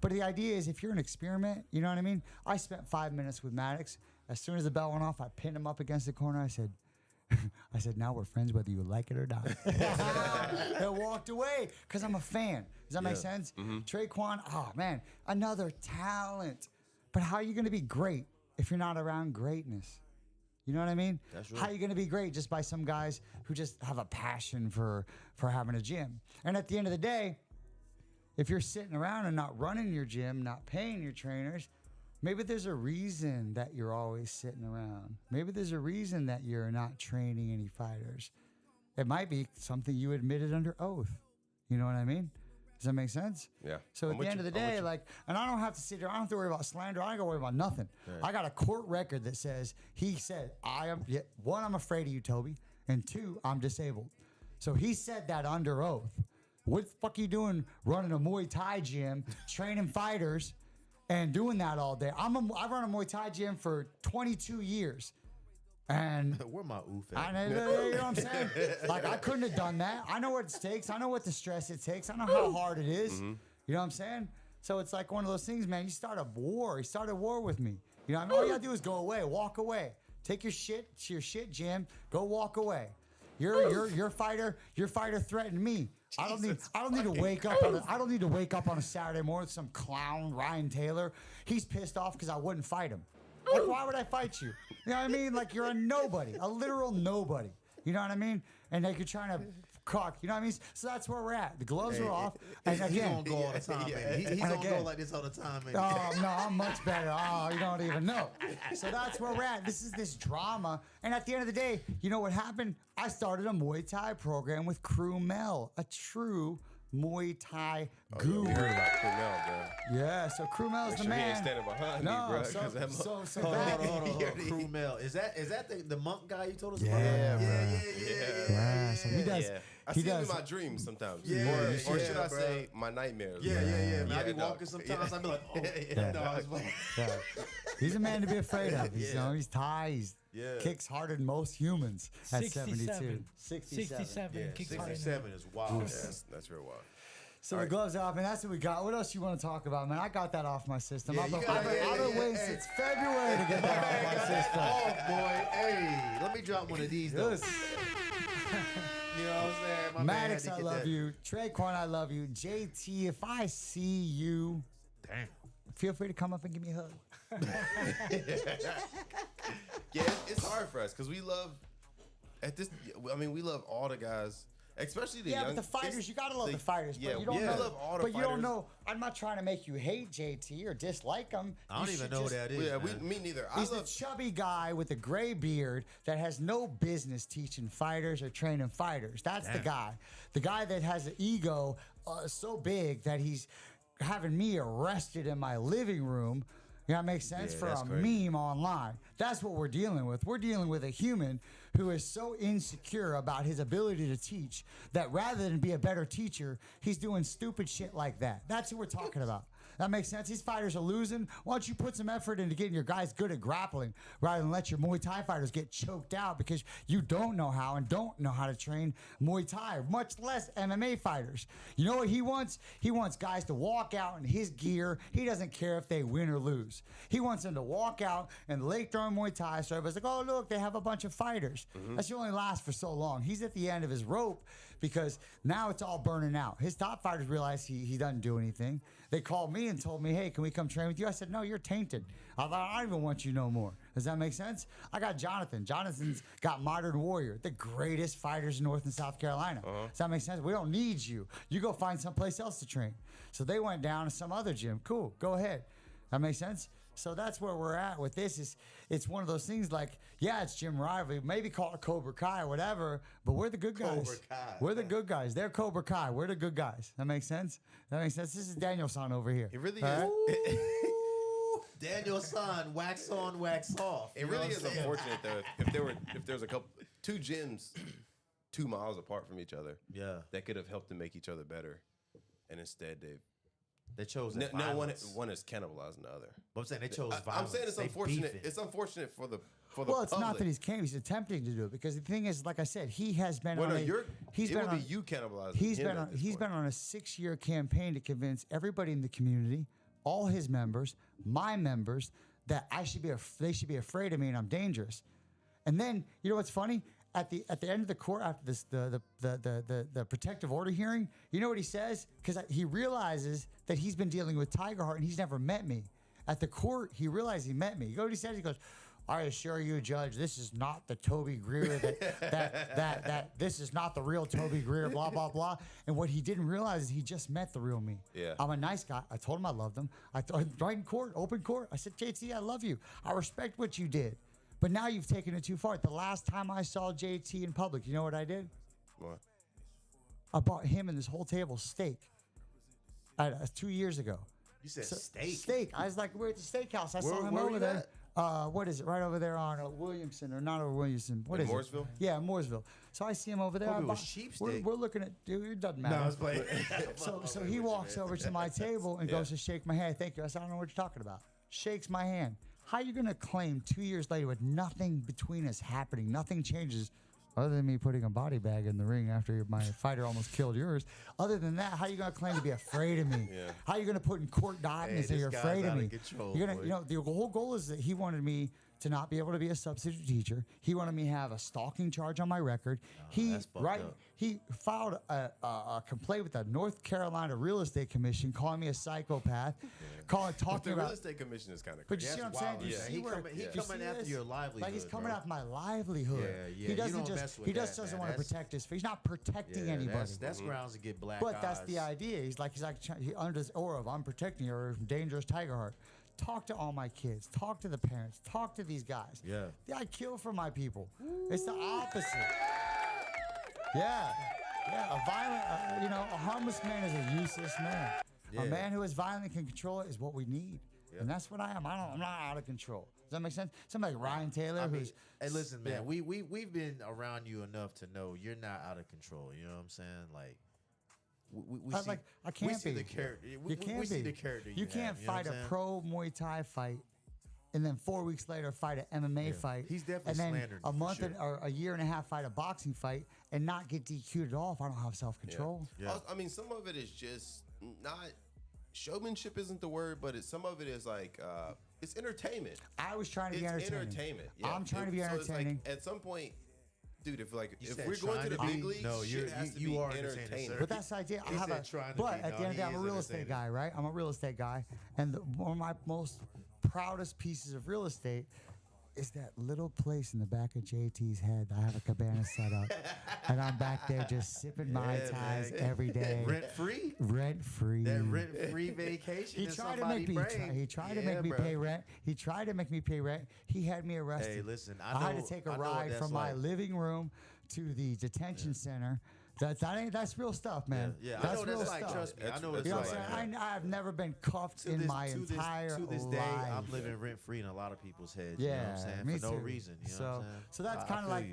But the idea is if you're an experiment, you know what I mean? I spent 5 minutes with Maddox. As soon as the bell went off, I pinned him up against the corner. I said, now we're friends whether you like it or not. And walked away because I'm a fan. Does that make sense? Traquan, oh man, another talent. But how are you going to be great if you're not around greatness? You know what I mean? That's How are you going to be great just by some guys who just have a passion for having a gym? And at the end of the day, if you're sitting around and not running your gym, not paying your trainers, maybe there's a reason that you're always sitting around. Maybe there's a reason that you're not training any fighters. It might be something you admitted under oath. You know what I mean? Does that make sense? Yeah. So at the end of the day, and I don't have to sit there. I don't have to worry about slander. I don't got to worry about nothing. Right. I got a court record that says he said, one, I'm afraid of you, Toby, and 2, I'm disabled. So he said that under oath. What the fuck are you doing running a Muay Thai gym, training fighters, and doing that all day? I run a Muay Thai gym for 22 years. And Where my oof you at? know what I'm saying? Like, I couldn't have done that. I know what it takes. I know what the stress it takes. I know how hard it is. You know what I'm saying? So it's like one of those things, man. You start a war. You start a war with me. You know what I mean? All you gotta do is go away, walk away. Take your shit to your shit gym. Go walk away. Your fighter threatened me. I don't need to wake up on a Saturday morning with some clown Ryan Taylor. He's pissed off because I wouldn't fight him. Like, why would I fight you? You know what I mean? Like, you're a nobody, a literal nobody. You know what I mean? And like, you're trying to cock. You know what I mean? So that's where we're at. The gloves are off. And He's again, gonna go all the time, man. He's gonna go like this all the time, man. oh no, I'm much better. Oh, you don't even know. So that's where we're at. This is this drama. And at the end of the day, you know what happened? I started a Muay Thai program with Crew Mel, a true Muay Thai guru. We heard about Cornell, bro. Yeah, so Crew Mel's Make the sure he ain't man. standing behind No, me, bro. so Hold back- on. Crew Mel. Is that the monk guy you told us about? Yeah, Yeah. so he does. Yeah. I He see him does. in my dreams sometimes. Yeah, or yeah, should I bro. say my nightmares? Yeah. Man, I be dog. walking sometimes. I be like, oh, Yeah. no, I was like, Yeah. He's a man to be afraid of. He's, you know, he's Thai. He's Yeah. kicks harder than most humans at 72. 67. 67. yeah, Kicks hard in 67 is wild. That's real wild. So the gloves are off, and that's what we got. What else you want to talk about, man? I got that off my system. Yeah, I've you been, got I've it. been, Yeah, I've been yeah, waiting hey. since February to get that off my system. Oh, boy. Hey, let me drop one of these, though. This- You know what I'm saying? My man Maddox, had to I get love that. you. Traquan, I love you. JT, if I see you, Damn. feel free to come up and give me a hug. Yeah, it's hard for us because we love we love all the guys, especially the Yeah, young. but the fighters, you gotta love the fighters. Yeah, but you don't we know. love all the but you don't fighters. know. I'm not trying to make you hate JT or dislike him. I don't You even should know who just- that is. Yeah, man. me neither. He's I the love. chubby guy with the gray beard that has no business teaching fighters or training fighters. That's the Damn. guy. The guy that has an ego so big that he's having me arrested in my living room. You know, that makes sense Yeah, for that's a crazy. meme online. That's what we're dealing with. We're dealing with a human who is so insecure about his ability to teach that rather than be a better teacher, he's doing stupid shit like that. That's who we're talking about. That makes sense. These fighters are losing. Why don't you put some effort into getting your guys good at grappling rather than let your Muay Thai fighters get choked out because you don't know how and don't know how to train Muay Thai, much less MMA fighters. You know what he wants? He wants guys to walk out in his gear. He doesn't care if they win or lose. He wants them to walk out and leg throwing Muay Thai so everybody's like, oh, look, they have a bunch of fighters. That should only last for so long. He's at the end of his rope because now it's all burning out. His top fighters realize he doesn't do anything. They called me and told me, hey, can we come train with you? I said, no, you're tainted. I thought, I don't even want you no more. Does that make sense? I got Jonathan. Jonathan's got Modern Warrior, the greatest fighters in North and South Carolina. Does that make sense? We don't need you. You go find someplace else to train. So they went down to some other gym. Cool, go ahead. That makes sense? So that's where we're at with this. It's one of those things like, yeah, it's gym rivalry. Maybe call it Cobra Kai or whatever, but we're the good guys. Cobra Kai. We're the good guys. They're Cobra Kai. We're the good guys. That makes sense? That makes sense. This is Daniel-san over here. It really All is. right? Daniel son, wax on, wax off. It You know really what is I'm saying? unfortunate though. If there's two gyms 2 miles apart from each other Yeah, that could have helped to make each other better, and instead they chose no violence. one is cannibalizing the other. But I'm saying they chose I'm violence. saying it's They unfortunate. beefing. It's unfortunate for the Well, it's public. not that he's attempting to do it because the thing is, like I said, he has been Well, on no, a, it he's would been be on, you cannibalizing. he's him been at on this he's point. been on a 6-year campaign to convince everybody in the community, all his members, my members, that they should be afraid of me and I'm dangerous. And then you know what's funny? At the end of the court, after this the protective order hearing, you know what he says? Because he realizes that he's been dealing with Tiger Heart and he's never met me. At the court, he realized he met me. You know what he says? He goes, I assure you, Judge, this is not the Toby Greer that this is not the real Toby Greer, blah, blah, blah. And what he didn't realize is he just met the real me. Yeah. I'm a nice guy. I told him I loved him. Right in court, open court, I said, JT, I love you. I respect what you did. But now you've taken it too far. The last time I saw JT in public, you know what I did? What? I bought him and this whole table steak 2 years ago. You said steak. Steak. I was like, we're at the steakhouse. I saw him where were over you there. What is it? Right over there on Williamson, or not over Williamson. What In is Mooresville? it? Yeah, Mooresville. So I see him over there. Hope I it was bought- sheep we're, steak. we're looking at, dude, it doesn't matter. No, I was playing. So he walks over to my table and goes to shake my hand. Thank you. I said, I don't know what you're talking about. Shakes my hand. How are you going to claim 2 years later with nothing between us happening, nothing changes, other than me putting a body bag in the ring after my fighter almost killed yours? Other than that, how are you going to claim to be afraid of me? Yeah. How are you going to put in court documents that this you're guy's afraid of out of me? control, You're gonna, boy. you know, the whole goal is that he wanted me to not be able to be a substitute teacher. He wanted me to have a stalking charge on my record. that's fucked up. He filed a complaint with the North Carolina Real Estate Commission, calling me a psychopath, But talking the real about. estate commission is kind of But crazy. you see what I'm That's saying? wild. Do you Yeah. see He where coming- he you coming see after this? your livelihood, Like he's coming bro. after my livelihood. Yeah, yeah, He you doesn't don't just. mess with He just that, doesn't man. want to That's- protect his. He's not protecting Yeah, anybody. That's grounds to get black But eyes. that's the idea. He's like he under this aura of I'm protecting you or dangerous Tiger Heart. Talk to all my kids. Talk to the parents. Talk to these guys. Yeah. I kill for my people. It's the opposite. Yeah. Yeah. A violent, a harmless man is a useless man. Yeah. A man who is violent and can control it is what we need. And that's what I am. I'm not out of control. Does that make sense? Somebody like Ryan Taylor, I mean, who's hey, listen, man. yeah. We've been around you enough to know you're not out of control. You know what I'm saying? Like, we I see, like I can't we see be. the character. You can't we be. see the character. You can't have, you know fight what a I'm saying? pro Muay Thai fight, and then 4 weeks later fight an MMA fight. He's definitely and then slandering a you for month sure. or a year and a half fight a boxing fight and not get DQ'd at all if I don't have self control. Yeah. I mean, some of it is just not showmanship. Isn't the word, but some of it is like it's entertainment. I was trying to It's be entertaining. entertainment. Yeah. I'm trying to be So it's like, entertaining. at some point, dude, if You if said we're going to the trying to big be? leagues, No, shit has to you be are entertaining, entertaining. sir. But that's the idea. He said trying to but be. at No, the end of the day, he I'm a is real estate entertaining. guy, right? I'm a real estate guy, and one of my most proudest pieces of real estate is that little place in the back of JT's head. I have a cabana set up, and I'm back there just sipping Mai Yeah, Tais man. every day. Rent free. Rent free. That rent free vacation. He that tried to somebody make me. bring. He tried to Yeah, make me bro. pay rent. He tried to make me pay rent. He had me arrested. Hey, listen, I had to take a I know what ride that's from my like. living room to the detention center. That's real stuff, man. Yeah, I that's know real that's like. stuff. Trust me, I That's- know that's it's You know like. what I'm saying? I've never been cuffed To in this, my to this, entire to this life. day, I'm living rent free in a lot of people's heads. Yeah, you know what I'm saying? me For no too. reason. You know so, what I'm saying? so that's I kind of feel like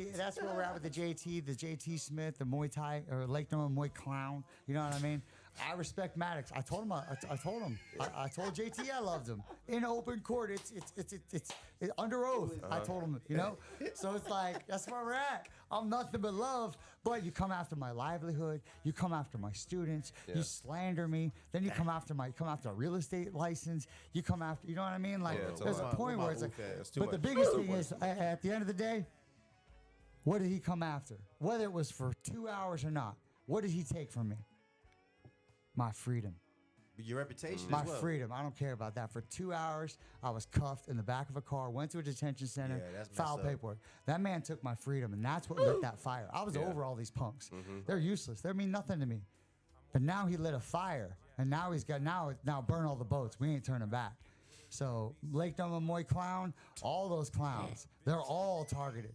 you. that's where we're at with the JT Smith, the Muay Thai or Lake Norman Muay Clown. You know what I mean? I respect Maddox. I told him. I told JT I loved him in open court. It's under oath. I told him. You know. So it's like that's where we're at. I'm nothing but love. But you come after my livelihood. You come after my students. You slander me. Then you come after a real estate license. You come after. You know what I mean? Like Yeah, it's a there's a lot. point Where where my it's like. oof at? That's too But the much. biggest Too thing much. is at the end of the day, what did he come after? Whether it was for 2 hours or not, what did he take from me? My freedom. Your reputation My as well. freedom. I don't care about that. For 2 hours, I was cuffed in the back of a car, went to a detention center, Yeah, that's messed filed up. paperwork. That man took my freedom, and that's what lit that fire. I was over all these punks. They're useless. They mean nothing to me. But now he lit a fire, and now he's got now burn all the boats. We ain't turning back. So Lake Norman Muay Clown, all those clowns, they're all targeted.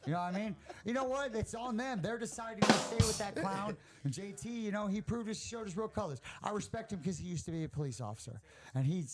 You know what I mean? You know what? It's on them. They're deciding to stay with that clown. And JT, you know, he showed his real colors. I respect him because he used to be a police officer, and he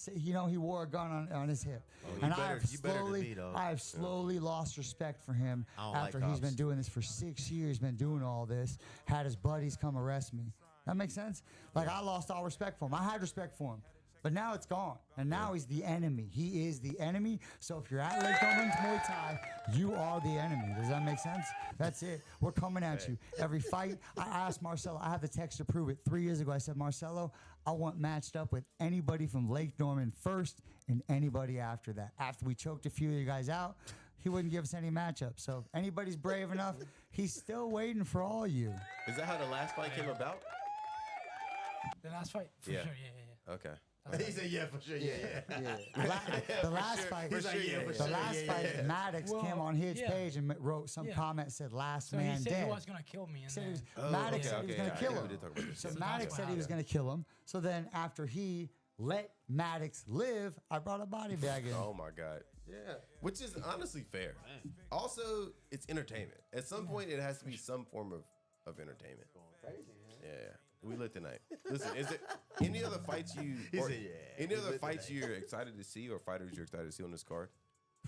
wore a gun on his hip. And you better than me, though. I have slowly lost respect for him I don't like after he's cops. been doing this for 6 years. Been doing all this. Had his buddies come arrest me. That makes sense? Like I lost all respect for him. I had respect for him. But now it's gone. And now he's the enemy. He is the enemy. So if you're at Lake Norman's Muay Thai, you are the enemy. Does that make sense? That's it. We're coming at you. Every fight, I asked Marcelo, I have the text to prove it. 3 years ago, I said, Marcelo, I want matched up with anybody from Lake Norman first and anybody after that. After we choked a few of you guys out, he wouldn't give us any matchups. So if anybody's brave enough, he's still waiting for all you. Is that how the last fight came about? The last fight, for Yeah. sure, yeah. Okay. He said, "Yeah, for sure, yeah." The last fight, He's like, "Yeah, for the sure, last yeah, fight, yeah." Maddox Well, came on his yeah. page and wrote some Yeah. comment that said "last So man he said dead." he was gonna kill me, and Said he then was- Maddox okay, said he was okay, gonna yeah, kill yeah, him. we did talk about this. So So Maddox that's said what he was happened. gonna kill him. So then after he let Maddox live, I brought a body bag in. Oh my God. Yeah. Which is honestly fair. Also, it's entertainment. At some point, it has to be some form of entertainment. Yeah. We lit tonight. Listen, is it any other fights you or said, "Yeah, any we other lit fights tonight." you're excited to see or fighters you're excited to see on this card?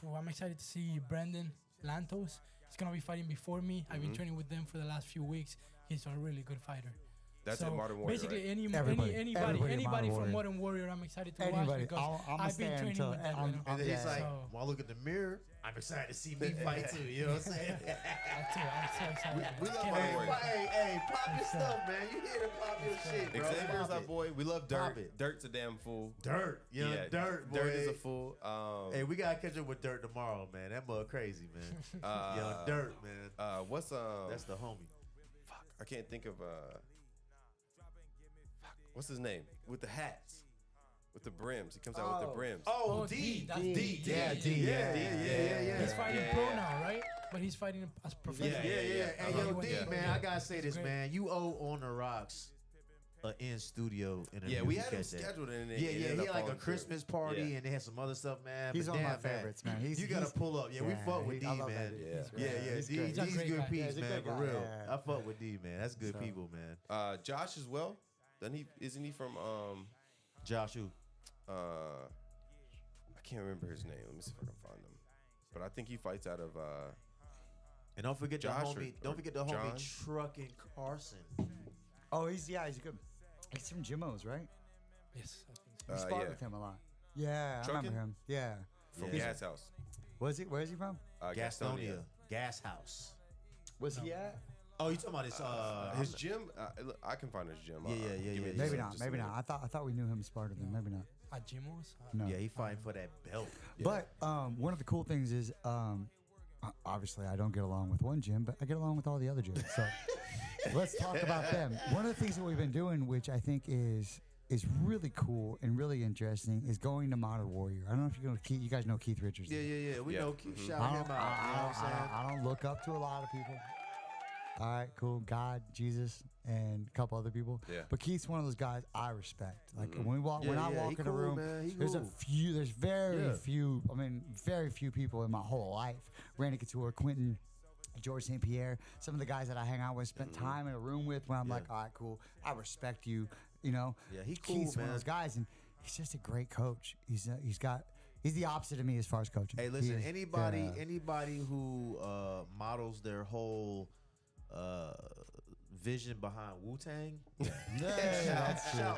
Well, I'm excited to see Brandon Lantos. He's gonna be fighting before me. I've been training with them for the last few weeks. He's a really good fighter. That's so at Modern Warrior, basically, right? Everybody anybody at from Modern Modern Warrior, I'm excited to watch Anybody. because I'm I've been staying training until with them. I'm- you know. And then he's Yeah. like, So- when I look in the mirror, I'm excited to see me fight too. You know what I'm saying? I'm so excited. We love Can't Modern wait. Warrior. Hey, pop your stuff, man. You here to pop your shit, bro. Xavier's Pop our it. boy. We love Pop Dirt. it. Dirt's a damn fool. Dirt, you know, Dirt, boy. Dirt is a fool. Hey, we gotta catch up with Dirt tomorrow, man. That mug crazy, man. Yo, Dirt, man. What's That's the homie. fuck, I can't think of what's his name? With the hats. With the brims. He comes out with the brims. Oh, D. That's D. Yeah, D. Yeah. He's fighting Yeah, pro yeah. now, right? But he's fighting as professional. Yeah. Hey, yo, Uh-huh. D, Yeah. man, I gotta say this, Great. man. You owe On the Rocks an in studio interview. Yeah, we You had him catch that. scheduled and it Yeah, ended he up had like a falling through. Christmas party Yeah. and they had some other stuff, man. He's but one of my damn, man, favorites, man. You gotta pull up. Yeah, we Yeah, fuck with D, I love that man. dude. Yeah. He's great. Yeah, He's D, great. He's a D's great good guy. piece, Yeah, he's a man, good for guy, real. yeah. I fuck with D, man. That's good people, man. Josh as well. Then isn't he from Josh, who? I can't remember his name. Let me see if I can find him. But I think he fights out of And don't forget Josh the homie. or Don't forget the homie John? Trucking Carson. Oh, he's good. He's from Jimmo's, right? Yes, I think so. We sparred yeah. with him a lot. Yeah, I Trucking? remember him. Yeah. from Yeah. Gas House. Was he? Where is he from? Gastonia. Gas House. Was he at? Oh, you talking about his His gym. Look, I can find his gym. Yeah. Give me Yeah. just Maybe a- not. just a Maybe minute. not. I thought we knew him as part of them. Maybe not. At Jimos? No. Yeah, he fighting for that belt. But one of the cool things is obviously I don't get along with one gym, but I get along with all the other gyms. So let's talk about them. One of the things that we've been doing, which I think is really cool and really interesting, is going to Modern Warrior. I don't know if you guys know Keith Richards. Yeah. We know. Keep shouting I him don't, out. You know what I'm saying? I don't look up to a lot of people. All right, cool. God, Jesus, and a couple other people. Yeah. But Keith's one of those guys I respect. Like when I walk he in a cool, room, man. He there's cool. there's very few people in my whole life. Randy Couture, Quentin, George St. Pierre, some of the guys that I hang out with, spent time in a room with, when I'm like, all right, cool. I respect you. You know. Yeah, he cool, Keith's man. one of those guys, and he's just a great coach. He's the opposite of me as far as coaching. Hey, listen, He is, anybody who models their whole vision behind Wu-Tang, shout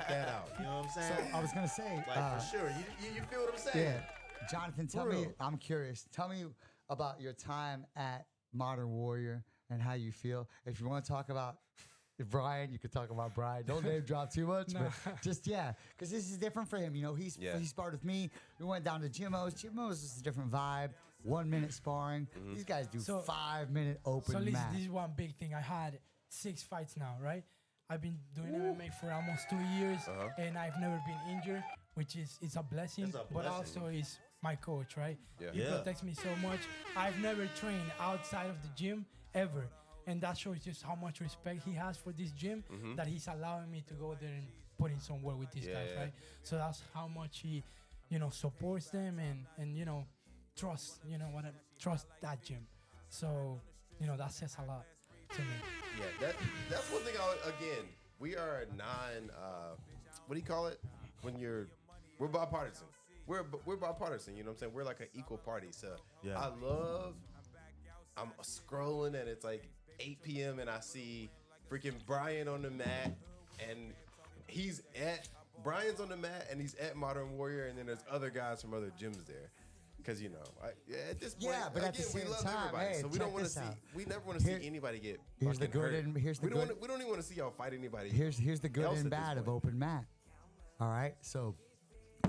that out. You know what I'm saying? So I was gonna say, Like for sure. You feel what I'm saying? yeah, Jonathan, tell For me. real. I'm curious. Tell me about your time at Modern Warrior and how you feel. If you want to talk about Brian, you could talk about Brian. Don't name drop too much, but just because this is different for him. You know, he sparred with me. We went down to Jimmo's. Jimmo's is a different vibe. 1 minute sparring. These guys do 5 minute open So listen, mat. this is one big thing. I had 6 fights now, right? I've been doing MMA for almost 2 years, and I've never been injured, which is it's a blessing. It's a But blessing. also is my coach, right? Yeah. He Yeah. protects me so much. I've never trained outside of the gym ever. And that shows just how much respect he has for this gym, that he's allowing me to go there and put in some work with these guys, right? So that's how much he, supports them and trust, trust that gym. So, that says a lot to me. Yeah, that's one thing. Again, we are what do you call it? We're bipartisan. We're bipartisan. You know what I'm saying? We're like an equal party. So Yeah. I'm scrolling and it's like 8 p.m. and I see freaking Brian on the mat, and Brian's on the mat and he's at Modern Warrior, and then there's other guys from other gyms there. Because at this point, Yeah, but at the again, same we love time, everybody, hey, so we check don't want to this see. out. We never want to Here- see anybody get. here's the fucking good hurt. and here's the we don't good- we don't even want to see y'all fight anybody. Here's the good else and at this bad of point. open mat. All right, so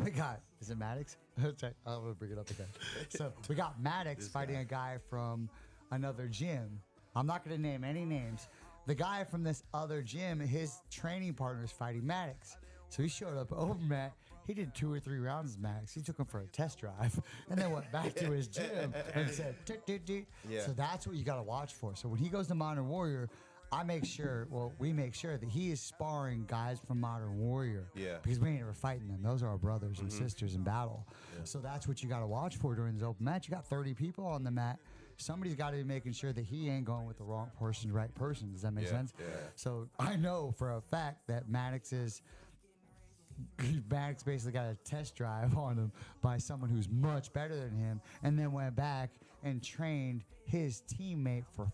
we got is it Maddox? I'm gonna bring it up again. So we got Maddox fighting a guy from another gym. I'm not gonna name any names. The guy from this other gym, his training partner is fighting Maddox. So he showed up open mat. He did 2 or 3 rounds with Maddox. He took him for a test drive and then went back to his gym and said, "Tick, tick, tick." Yeah. So that's what you got to watch for. So when he goes to Modern Warrior, we make sure that he is sparring guys from Modern Warrior. Yeah. Because we ain't ever fighting them. Those are our brothers and sisters in battle. So that's what you got to watch for during this open match. You got 30 people on the mat. Somebody's got to be making sure that he ain't going with the wrong person, the right person. Does that make sense? Yeah. So I know for a fact that Maddox basically got a test drive on him by someone who's much better than him, and then went back and trained his teammate for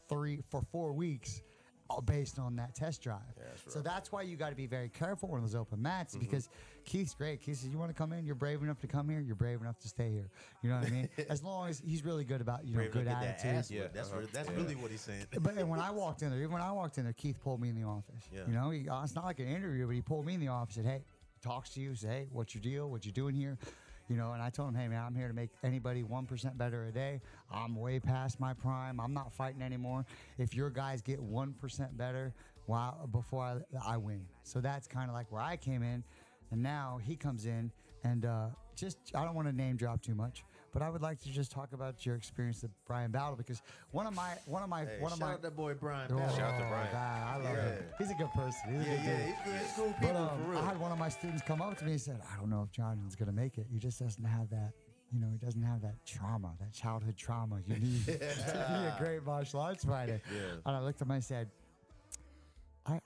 4 weeks, all based on that test drive. So that's why you got to be very careful on those open mats, because Keith's great. Keith says, "You want to come in? You're brave enough to come here. You're brave enough to stay here." You know what I mean? As long as he's really good about good Get that attitude. ass whipped. That's really what he's saying. But and when I walked in there, Keith pulled me in the office. Yeah. You know, it's not like an interview, but he pulled me in the office and said, "Hey," talks to you, say, "Hey, what's your deal? What you doing here?" You know, and I told him, "Hey, man, I'm here to make anybody 1% better a day. I'm way past my prime. I'm not fighting anymore. If your guys get 1% better before I win." So that's kind of like where I came in. And now he comes in and I don't want to name drop too much, but I would like to just talk about your experience with Brian Battle, because one of my Shout out that boy Brian. Oh, Battle. Shout out to Brian. God, I love him. He's a good person. He's a good dude. He's good. He's cool But people for real. I had one of my students come up to me and said, "I don't know if Jonathan's going to make it. He just doesn't have that, he doesn't have that trauma, that childhood trauma you need to be a great martial arts fighter." Yeah. And I looked at him and I said, I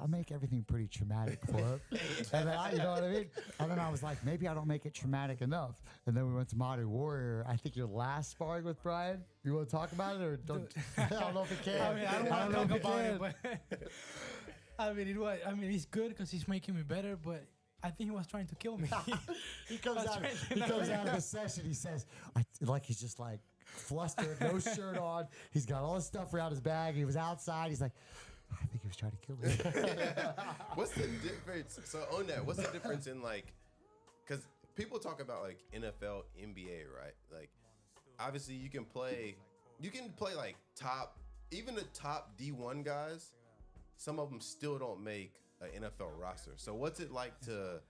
make everything pretty traumatic for him. And then you know what I mean? And then I was like, maybe I don't make it traumatic enough. And then we went to Modern Warrior. I think your last sparring with Brian, you want to talk about it or don't? I don't know if it can. I mean, I don't want to know talk if about it, can. but it's good because he's making me better, but I think he was trying to kill me. He comes out of the session. He says, he's just like flustered, no shirt on. He's got all his stuff around his bag. He was outside. He's like, "I think he was trying to kill me." What's the difference? So on that, what's the difference in because people talk about like NFL, NBA, right? Like, obviously you can play you can play like even the top D1 guys. Some of them still don't make an NFL roster. So what's it like to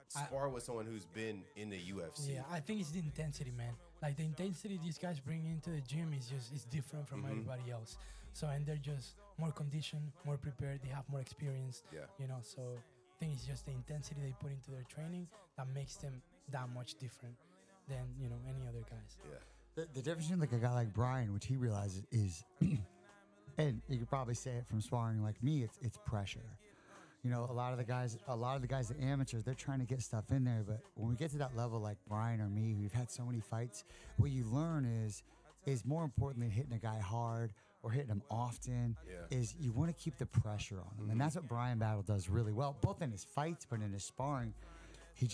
spar with someone who's been in the UFC? Yeah, I think it's the intensity, man. Like the intensity these guys bring into the gym is different from everybody else. So and they're just more conditioned, more prepared. They have more experience. Yeah. You know, so I think it's just the intensity they put into their training that makes them that much different than any other guys. Yeah. The difference between like a guy like Brian, which he realizes is, and you could probably say it from sparring like me, it's pressure. You know, a lot of the guys, the amateurs, they're trying to get stuff in there. But when we get to that level, like Brian or me, we've had so many fights. What you learn is more important than hitting a guy hard or hitting him often. Is you want to keep the pressure on him, and that's what Brian Battle does really well, both in his fights but in his sparring. He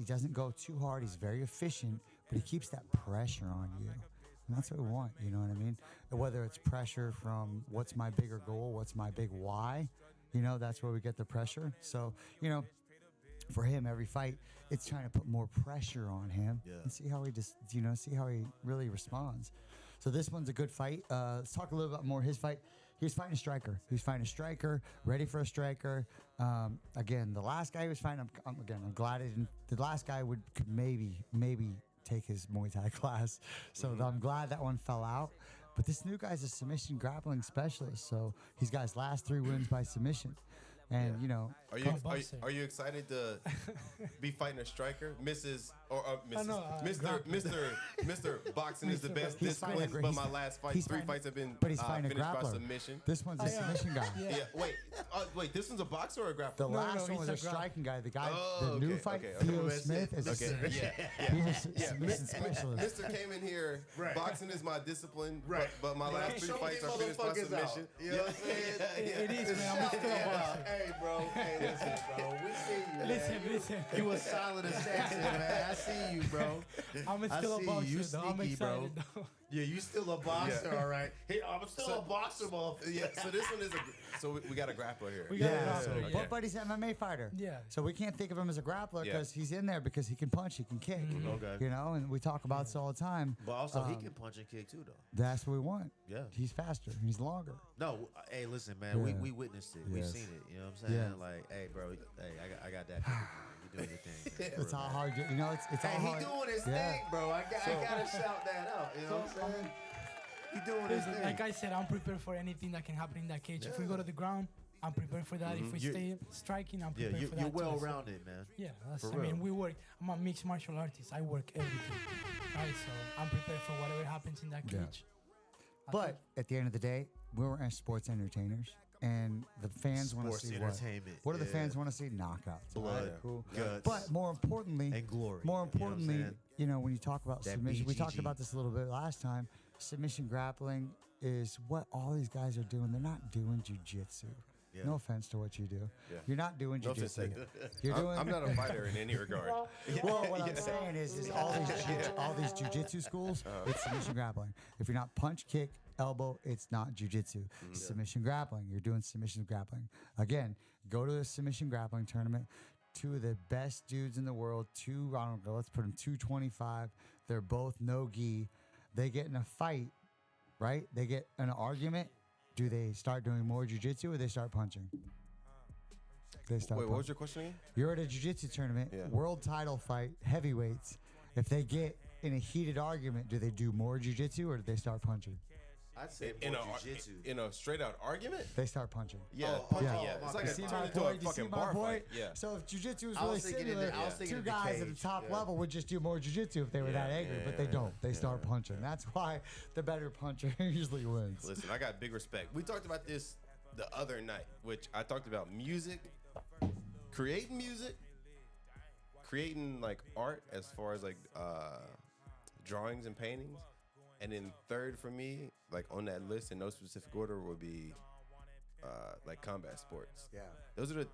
doesn't go too hard. He's very efficient, but he keeps that pressure on you. And that's what we want, you know what I mean? Whether it's pressure from what's my bigger goal, what's my big why, that's where we get the pressure. So, for him, every fight, it's trying to put more pressure on him and see how he really responds. So this one's a good fight. Let's talk a little bit more his fight. He was fighting a striker. Ready for a striker. Again, the last guy he was fighting, I'm glad the last guy could maybe take his Muay Thai class. So I'm glad that one fell out. But this new guy's a submission grappling specialist. So he's got his last 3 wins by submission. And, Are you excited to be fighting a striker? Mrs. Mr. Boxing is the best discipline, but my last fight, 3 fights have been finished by grappler. Submission. This one's a submission guy. Wait, this one's a boxer or a grappler? The last one was a striking guy. The guy, the new fight, Theo Smith, is he's a submission specialist. Mr. came in here, boxing is my discipline, but my last 3 fights are finished by submission. You know what I'm saying? It is, man. I'm still a boxer. Hey, bro. Hey, listen, bro. We see you, man. Listen. You was solid as Saxon, man. I see you, bro. I'm still a boxer, you though. I'm sneaky, excited, bro. though. Yeah, you still a boxer, all right. Hey, I'm still a boxer, motherfucker. Yeah, so this one is so we got a grappler here. We got a grappler, But he's an MMA fighter. Yeah. So we can't think of him as a grappler because he's in there because he can punch, he can kick. Okay. And we talk about this all the time. But also, he can punch and kick too, though. That's what we want. Yeah. He's faster. He's longer. No, hey, listen, man. Yeah. We witnessed it. We've Yes. seen it. You know what I'm saying? Yeah. Like, hey, bro. Hey, I got that. You doing your thing. Man. It's all hard. It's all Hey, hard. he doing his Yeah. thing, bro. I gotta shout that out. You know what I'm saying? He doing his thing. Like I said, I'm prepared for anything that can happen in that cage. If we go to the ground, I'm prepared for that. If we stay striking, I'm prepared for that. You're too. well-rounded, man. Yeah, For I mean, real. I'm a mixed martial artist. I work everything. Right, so I'm prepared for whatever happens in that Yeah. cage. But at the end of the day, we're sports entertainers, and the fans want to Sports see entertainment, what do the yeah. fans want to see? Knockouts, Blood, Alright, cool. guts, But more importantly, and glory. More You know what I'm importantly, saying? when you talk about That submission, we BGG. talked about this a little bit last time. Submission grappling is what all these guys are doing. They're not doing jujitsu. Yeah. No offense to what you do. Yeah. You're not doing No offense jujitsu. taken. You're doing. I'm not a fighter in any regard. Well, what I'm saying is all these jujitsu schools, it's submission grappling. If you're not punch, kick, elbow, it's not jujitsu. Submission grappling. You're doing submission grappling. Again, go to a submission grappling tournament. 2 of the best dudes in the world. Let's put them 225. They're both no gi. They get in a fight, right? They get in an argument. Do they start doing more jujitsu or they start punching? They start. Wait, what was punching. your question again? You're at a jiu-jitsu tournament, Yeah. world title fight, heavyweights. If they get in a heated argument, do they do more jiu-jitsu or do they start punching? I'd say In more a jiu-jitsu. in a straight out argument? They start punching. Yeah, Oh, punching, yeah. yeah. It's like You a see turn my into a point? You see fucking my bar point? fight. Yeah. So if jiu-jitsu was I really was thinking in similar, the- I was thinking two in the guys at the cage, top yeah. level would just do more jiu-jitsu if they were that angry, but they don't. They start punching. That's why the better puncher usually wins. Listen, I got big respect. We talked about this the other night, which I talked about music, creating like art as far as like drawings and paintings. And then third for me, like on that list in no specific order, would be like combat sports. Yeah. Those are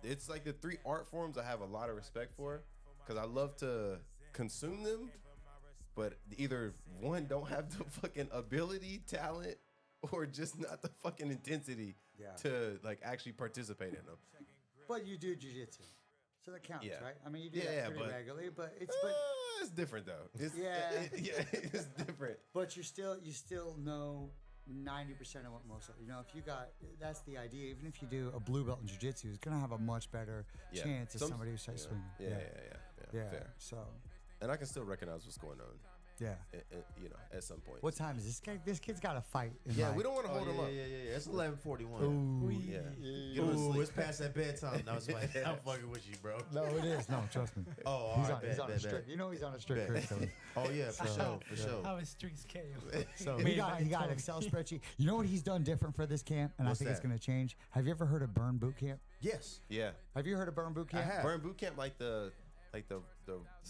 it's like the 3 art forms I have a lot of respect for because I love to consume them, but either one don't have the fucking ability, talent, or just not the fucking intensity Yeah. to like actually participate in them. But you do jiu-jitsu. So that counts, Yeah. right? I mean, you do Yeah, that pretty but- regularly, but It's different though. It's, Yeah. it's different. but you still know 90% of what most of, if you got, that's the idea. Even if you do a blue belt in jiu-jitsu, it's gonna have a much better Yeah. chance of Some- somebody who starts swinging. Yeah. Fair. So, And I can still recognize what's going on. yeah. At some point. What time is this guy? This kid's got to fight. Yeah, we don't want to hold him up. Yeah. It's 11:41. Ooh. Yeah. Ooh, it's past that bedtime. No, it's like, I'm fucking with you, bro. No, it is. No, trust me. Oh, all He's right, on, he's bet, on a bet, strict. bet. You know he's on a strict Bet. curriculum. Oh yeah, for sure. I have a strict scale. So Made he got by an Tony. Excel spreadsheet. You know what he's done different for this camp, and What's I think it's that? going to change. Have you ever heard of Burn Boot Camp? Yes. Yeah. Have you heard of Burn Boot Camp? have. Burn boot camp like the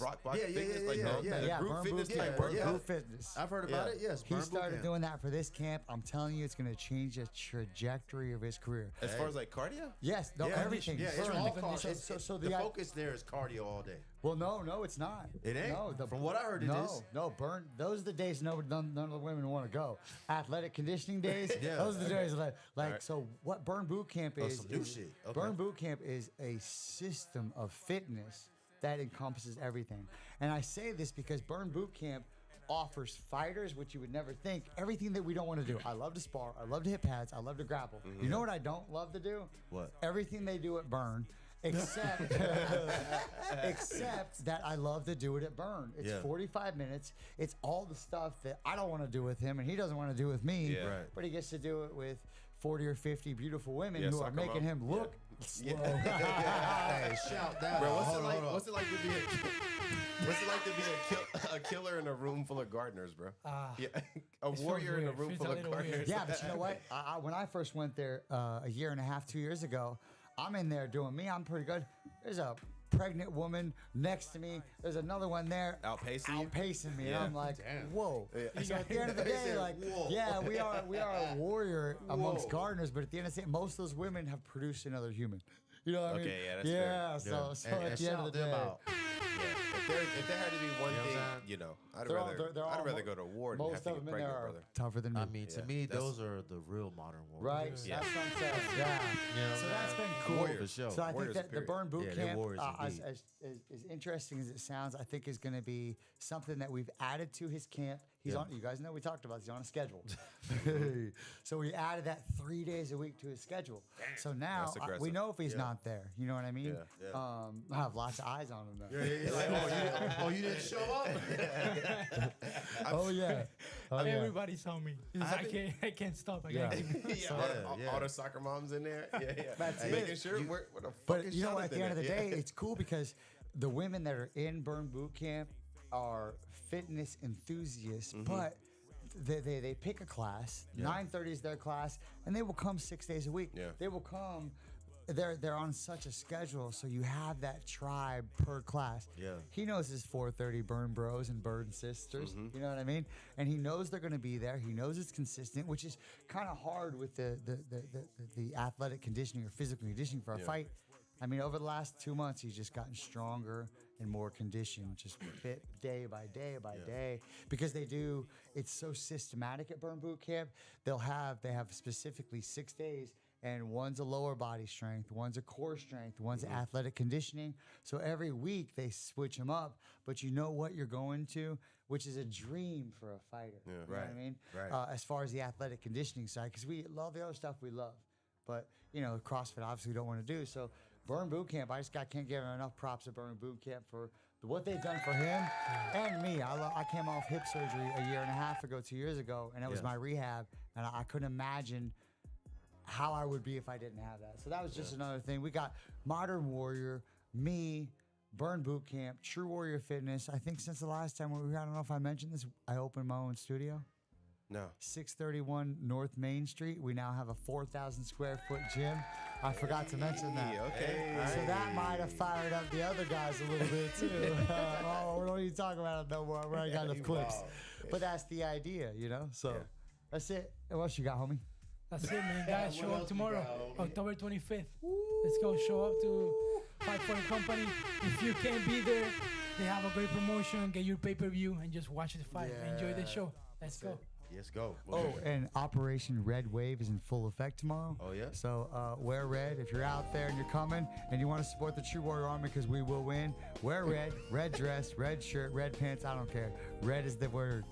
rock box Yeah, fitness, yeah, like yeah, the, yeah. the Yeah, group Burn fitness Boot type Camp. workout. Group fitness. I've heard about Yeah. it. Yes. He Burn Boot started Camp. doing that for this camp. I'm telling you, it's going to change the trajectory of his career. As far as like cardio? Yes, no, Yeah, everything. Yeah, it's Burn. all condition. cardio. So the the focus there is cardio all day. Well, no, it's not. It ain't? No, From what I heard, it is. No, burn. Those are the days none of the women want to go. Athletic conditioning days. Yeah. Those are the days like. right. So what Burn Boot Camp is? some new is- shit. Okay. Burn Boot Camp is a system of fitness that encompasses everything. And I say this because Burn Boot Camp offers fighters, which you would never think, everything that we don't want to do. I love to spar. I love to hit pads. I love to grapple. You know what I don't love to do? What? Everything they do at Burn. Except that I love to do it at Burn. It's Yeah. 45 minutes. It's all the stuff that I don't want to do with him, and he doesn't want to do with me. Yeah. Right. But he gets to do it with 40 or 50 beautiful women Yeah, who are suck 'em making up. him look Yeah. slow. Hey, shout that Bro, out. what's Hold it on, like? hold on. What's it like to be a killer in a room full of gardeners, bro? Yeah, a It warrior feels in a weird. room Feels full a of little gardeners. weird. Yeah, but you know what? When I first went there a year and a half, 2 years ago, I'm in there doing me. I'm pretty good. There's a pregnant woman next to me. There's another one there Outpacing you? outpacing me. Yeah. And I'm like, Damn. whoa. Yeah. So at the end of the They day, said, like, whoa. yeah, we are a warrior amongst Whoa. gardeners, but at the end of the day, most of those women have produced another human. You know what I mean? Okay, yeah, that's yeah. fair. So And at the end of shout the them day, out. If there had to be one You know what I'm thing, saying? I'd they're all- rather they're all go to war than have most to of get them in there pregnant, are brother. tougher than me. I mean, to Yeah, me, that's- those are the real modern warriors. Right? Yeah. That's what I'm saying. Yeah. You know So what that's I'm been saying? cool. Warriors, for sure. So I think Warriors, that the period. Burn Boot Yeah, they're Camp, warriors indeed. as interesting as it sounds, I think is going to be something that we've added to his camp. He's Yeah. on. You guys know we talked about. He's on a schedule. So we added that 3 days a week to his schedule. So now That's aggressive. we know if he's Yeah. not there. You know what I mean? Yeah, yeah. I have lots of eyes on him now. Like, oh, you didn't show up? Oh yeah. Oh, yeah. Everybody saw me. I can't stop. I Yeah. gotta keep- All the soccer moms in there. Yeah. That's Making it. sure where the fuck But is you know what? At the end of the Jonathan day, it's cool because the women that are in Burn Boot Camp are fitness enthusiasts, but they pick a class. 9:30 is their class, and they will come 6 days a week. Yeah. They will come. They're on such a schedule, so you have that tribe per class. Yeah. He knows his 4:30 Burn Bros and Burn Sisters. Mm-hmm. You know what I mean? And he knows they're going to be there. He knows it's consistent, which is kind of hard with the athletic conditioning or physical conditioning for a fight. I mean, over the last 2 months, he's just gotten stronger and more conditioned, just fit day by day by day. Because it's so systematic at Burn Boot Camp. They have specifically 6 days, and one's a lower body strength, one's a core strength, one's athletic conditioning. So every week they switch them up, but you know what you're going to, which is a dream for a fighter. You know what I Right, mean? right. As far as the athletic conditioning side, because we love the other stuff we love. But, CrossFit obviously we don't want to do. So Burn Boot Camp, can't give him enough props to Burn Boot Camp for what they've done for him and me. I came off hip surgery a year and a half ago, 2 years ago, and that was Yeah. my rehab. And I couldn't imagine how I would be if I didn't have that. So that was just another thing. We got Modern Warrior, me, Burn Boot Camp, True Warrior Fitness. I think since the last time I don't know if I mentioned this, I opened my own studio. No. 631 North Main Street. We now have a 4,000 square foot gym. I forgot to mention that. Okay. So that might have fired up the other guys a little bit too. We don't even talk about it no more. We already got enough clips. Wow. But that's the idea, So that's it. What else you got, homie? That's it, man. Guys, what show else up we got, tomorrow, homie? October 25th. Let's go. Show up to Fight for the Company. If you can't be there, they have a great promotion. Get your pay-per-view and just watch the fight. Enjoy the show. Let's go. Yes, go. Oh, and Operation Red Wave is in full effect tomorrow. Oh, yeah? So wear red. If you're out there and you're coming and you want to support the True Warrior Army because we will win, wear red, red dress, red shirt, red pants. I don't care. Red is the word.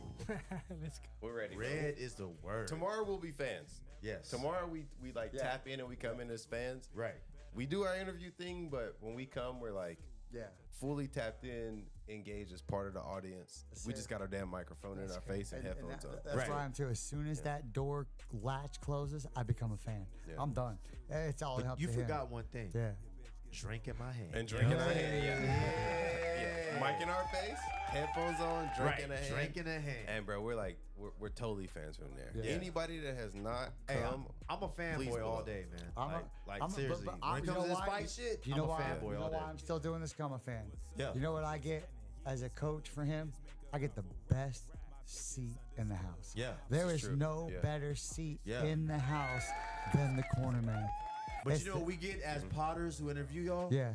Let's go. We're ready. Red is the word. Tomorrow we'll be fans. Yes. Tomorrow we tap in and we come in as fans. Right. We do our interview thing, but when we come, we're like Yeah. fully tapped in, engaged as part of the audience. That's We it. just got our damn microphone in our face and headphones on. That's Right. why I'm too. As soon as that door latch closes, I become a fan. Yeah. I'm done. It's all But up you to him. forgot one thing. Yeah. Drink in my hand. And drink in our what I'm hand. saying? Yeah. Mic in our face, headphones on, drink in a hand. Drink in a hand. And bro, we're totally fans from there. Yeah. Anybody that has not Hey, come, I'm a please fanboy all below. day, man. I'm Seriously. but When it you comes to know this why? fight shit, You I'm know a why? fanboy You know all day. why I'm still doing this? 'Cause I'm a fan. Yeah. You know what I get as a coach for him? I get the best seat in the house. Yeah, There this is is true. no Yeah. better seat Yeah. in the house than the corner man. But It's you know what we get as Potters who interview y'all? Yeah.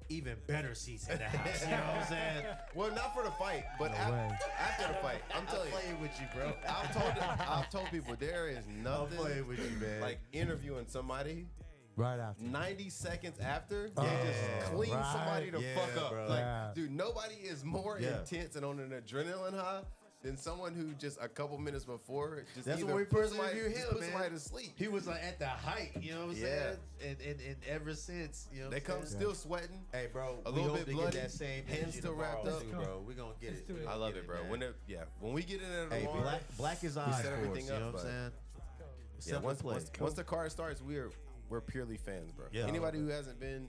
Even better seats in the house. You know what I'm saying? well, not for the fight, but No way. after the fight, I'm telling you. playing with you, bro. I've told people there is I'm nothing playing with you, man. like interviewing somebody Right after. 90 seconds after, Yeah. you just clean Right. somebody the Yeah, fuck up. bro. Like, Yeah. dude, nobody is more Yeah. intense and on an adrenaline high than someone who just a couple minutes before just That's either when we put first somebody- interviewed just him, put man. somebody to sleep. He was like at the height, you know what I'm Yeah. saying? And ever since, you know what They I'm come saying? still sweating. Hey, bro, a we little hope bit to bloody, get that same hands energy still wrapped tomorrow, up. too, bro. We're going to get Let's it. do it. I love it, bro. man. When we get in there Hey, tomorrow, black is eyes set for us, everything you know up, what I'm but- saying? yeah, Simple once, play. once the card starts, we're purely fans, bro. Yeah. Anybody who hasn't been,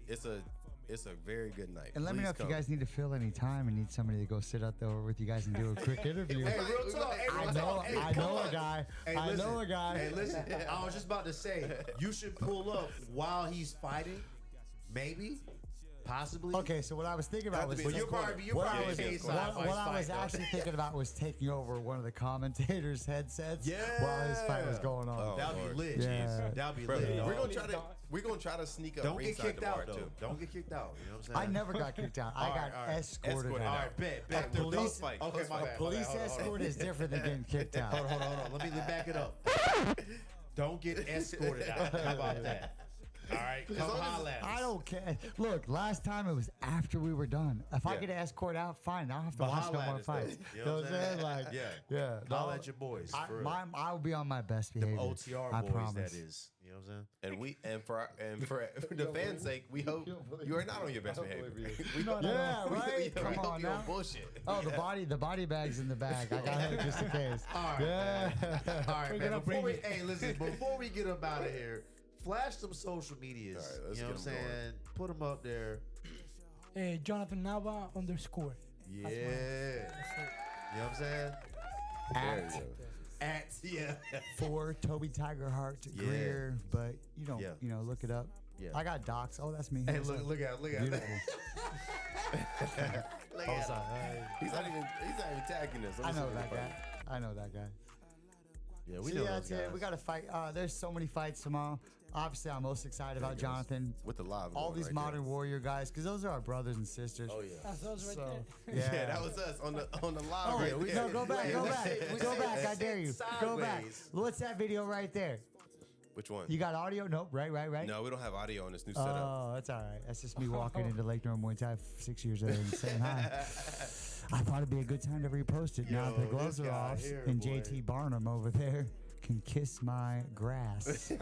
it's a very good night. And let me Please know if come. you guys need to fill any time and need somebody to go sit out there with you guys and do a quick interview. Hey, real talk. Hey, I real know, talk. Hey, I come know on. a guy. Hey, I listen. know a guy. Hey, listen. I was just about to say, you should pull up while he's fighting. Maybe. Possibly. Okay, so what I was thinking about Have to was be But in you're the corner. probably, you're what I probably was, yeah, case yeah. side what I was though. actually thinking about was taking over one of the commentators' headsets while his fight was Yeah. going on. Oh, That'd Lord. be lit. Yeah. That'd be Bro, lit. we're dog. gonna try to sneak up. Don't get ringside kicked out, tomorrow, though. too. Don't get kicked out. You know what I'm saying? I never got kicked out. I All got right, all right. escorted Escorted out. All right, bet. After police- close fight. Okay, close my fight. bad. Police Hold on, hold on. escort is different than getting kicked out. Hold on. Let me back it up. Don't get escorted out. How about that? All right, come long as holla at us. I don't care. Look, last time it was after we were done. If I Yeah. get escort out, fine. I don't have to But watch holla no at more us, though. fights. You know what I'm saying? Like, Yeah. no, Holla at your boys. For real. I'll be on my best Them behavior. OTR I boys, promise. that is. You know what I'm saying? And for the fans' sake, we hope you are not on your best behavior. We hope Yeah, right? we Come hope on you're now. on bullshit. Oh, the body bag's in the bag. I got it just in case. All right, Yeah. All right, We're man. gonna Before bring hey, listen, before we get up out of here, flash some social medias. All right, let's you know get what I'm 'em going. saying? Put them up there. Jonathan Nava _. Yeah. That's You know what I'm saying? There At you go. At, yeah. for Toby Tigerheart Yeah. Greer, but Yeah. look it up. Yeah. I got docs. Oh, that's me. Hey, What's up? look at Beautiful. Look Oh, at sorry. He's not even tagging us. I know that guy. I know that guy. Yeah, we So know yeah, those that's it. guys. We got to fight. There's so many fights tomorrow. Obviously, I'm most excited about Jonathan. With the live. All going these right modern there. warrior guys, because those are our brothers and sisters. Oh, yeah. That's us right So, there. Yeah, that was us on the live. Oh, right no, there. go back, Yeah, go we back, sit- go back. I dare you. Go back. sideways. What's that video right there? Which one? You got audio? Nope. Right. No, we don't have audio on this new setup. Oh, that's all right. That's just me walking into Lake Norman Muay Thai 6 years ago and saying hi. I thought it'd be a good time to repost it now that the Yo, gloves this are guy off here, and boy. JT Barnum over there can kiss my grass. There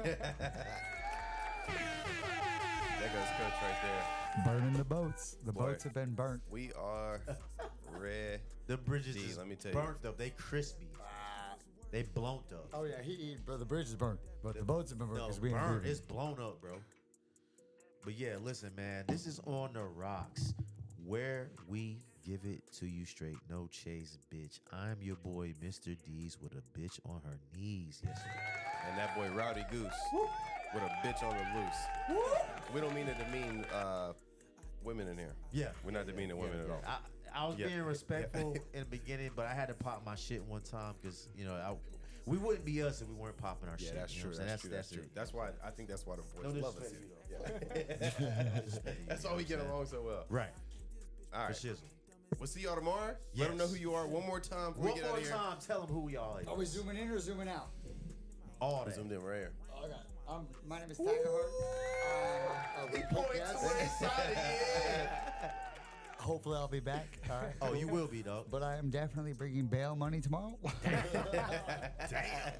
goes Coach right there. Burning the boats. The Boy. boats have been burnt. We are red. The bridges Gee, is let me tell you. burnt up. They crispy. They blown up. Oh yeah, bro. The bridge is burnt, but the boats have been burnt No, because we ain't burnt. moving. It's blown up, bro. But yeah, listen, man. This is On the Rocks, where we give it to you straight. No chase, bitch. I'm your boy, Mr. D's, with a bitch on her knees yesterday. And that boy Rowdy Goose with a bitch on the loose. We don't mean it to mean women in here. Yeah. We're not demeaning women at all. I was Yeah. being respectful in the beginning, but I had to pop my shit one time because, we wouldn't be us if we weren't popping our Yeah, shit. that's you know true. what I'm That's saying? true. That's true. it. That's why I think that's why the boys No love us. disrespect to you, Yeah. That's why we get along so well. Right. All For right. shizzle. We'll see y'all tomorrow. Let them know who you are one more time before we One get out more of here. time, tell them who we all is. Are we zooming in or zooming out? All that. Zoomed in right here. Okay. My name is Tiger Heart. He pointed to one side. Yeah. Hopefully I'll be back. All right. Oh, you will be, dog. But I am definitely bringing bail money tomorrow. Damn.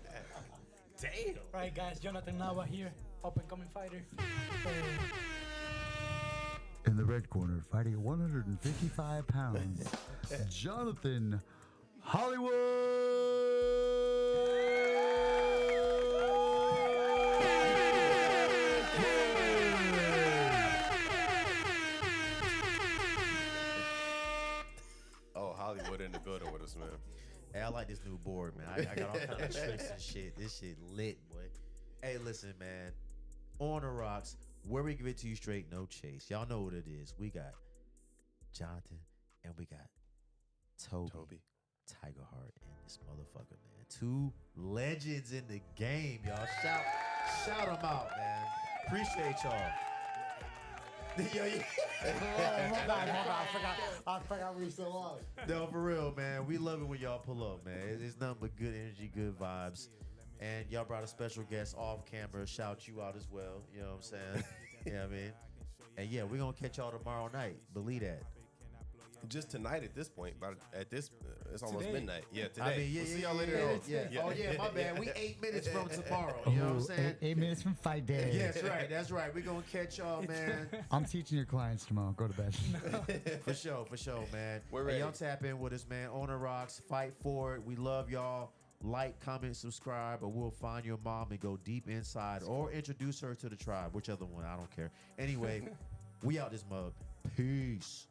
All right, guys, Jonathan Nava here, up and coming fighter. In the red corner, fighting 155 pounds, Jonathan Oh, Hollywood in the building with us, man. Hey, I like this new board, man. I got all kind of tricks and shit. This shit lit, boy. Hey, listen, man. On the Roxxx, where we give it to you straight, no chase. Y'all know what it is. We got Jonathan and we got Toby. Tiger Heart and this motherfucker, man. Two legends in the game, y'all. Shout them out, man. Appreciate y'all. Yo, yeah. I forgot we still on. No, for real, man. We love it when y'all pull up, man. It's nothing but good energy, good vibes. And y'all brought a special guest off camera. Shout you out as well. You know what I'm saying? You know what I mean? And yeah, we're going to catch y'all tomorrow night. Believe that. Just tonight at this point, but at this, it's almost Today. midnight. Yeah, today. I mean, yeah, we'll see yeah, y'all later yeah, on. yeah. Oh, yeah, my bad. We 8 minutes from tomorrow. You know what I'm saying? 8 minutes from fight day. Yeah, that's right. That's right. We're going to catch y'all, man. I'm teaching your clients tomorrow. Go to bed. For sure, man. We're Hey, ready. y'all tap in with us, man. On the Roxxx, fight for it. We love y'all. Like, comment, subscribe, or we'll find your mom and go deep inside or introduce her to the tribe. Whichever one, I don't care. Anyway, we out this mug. Peace.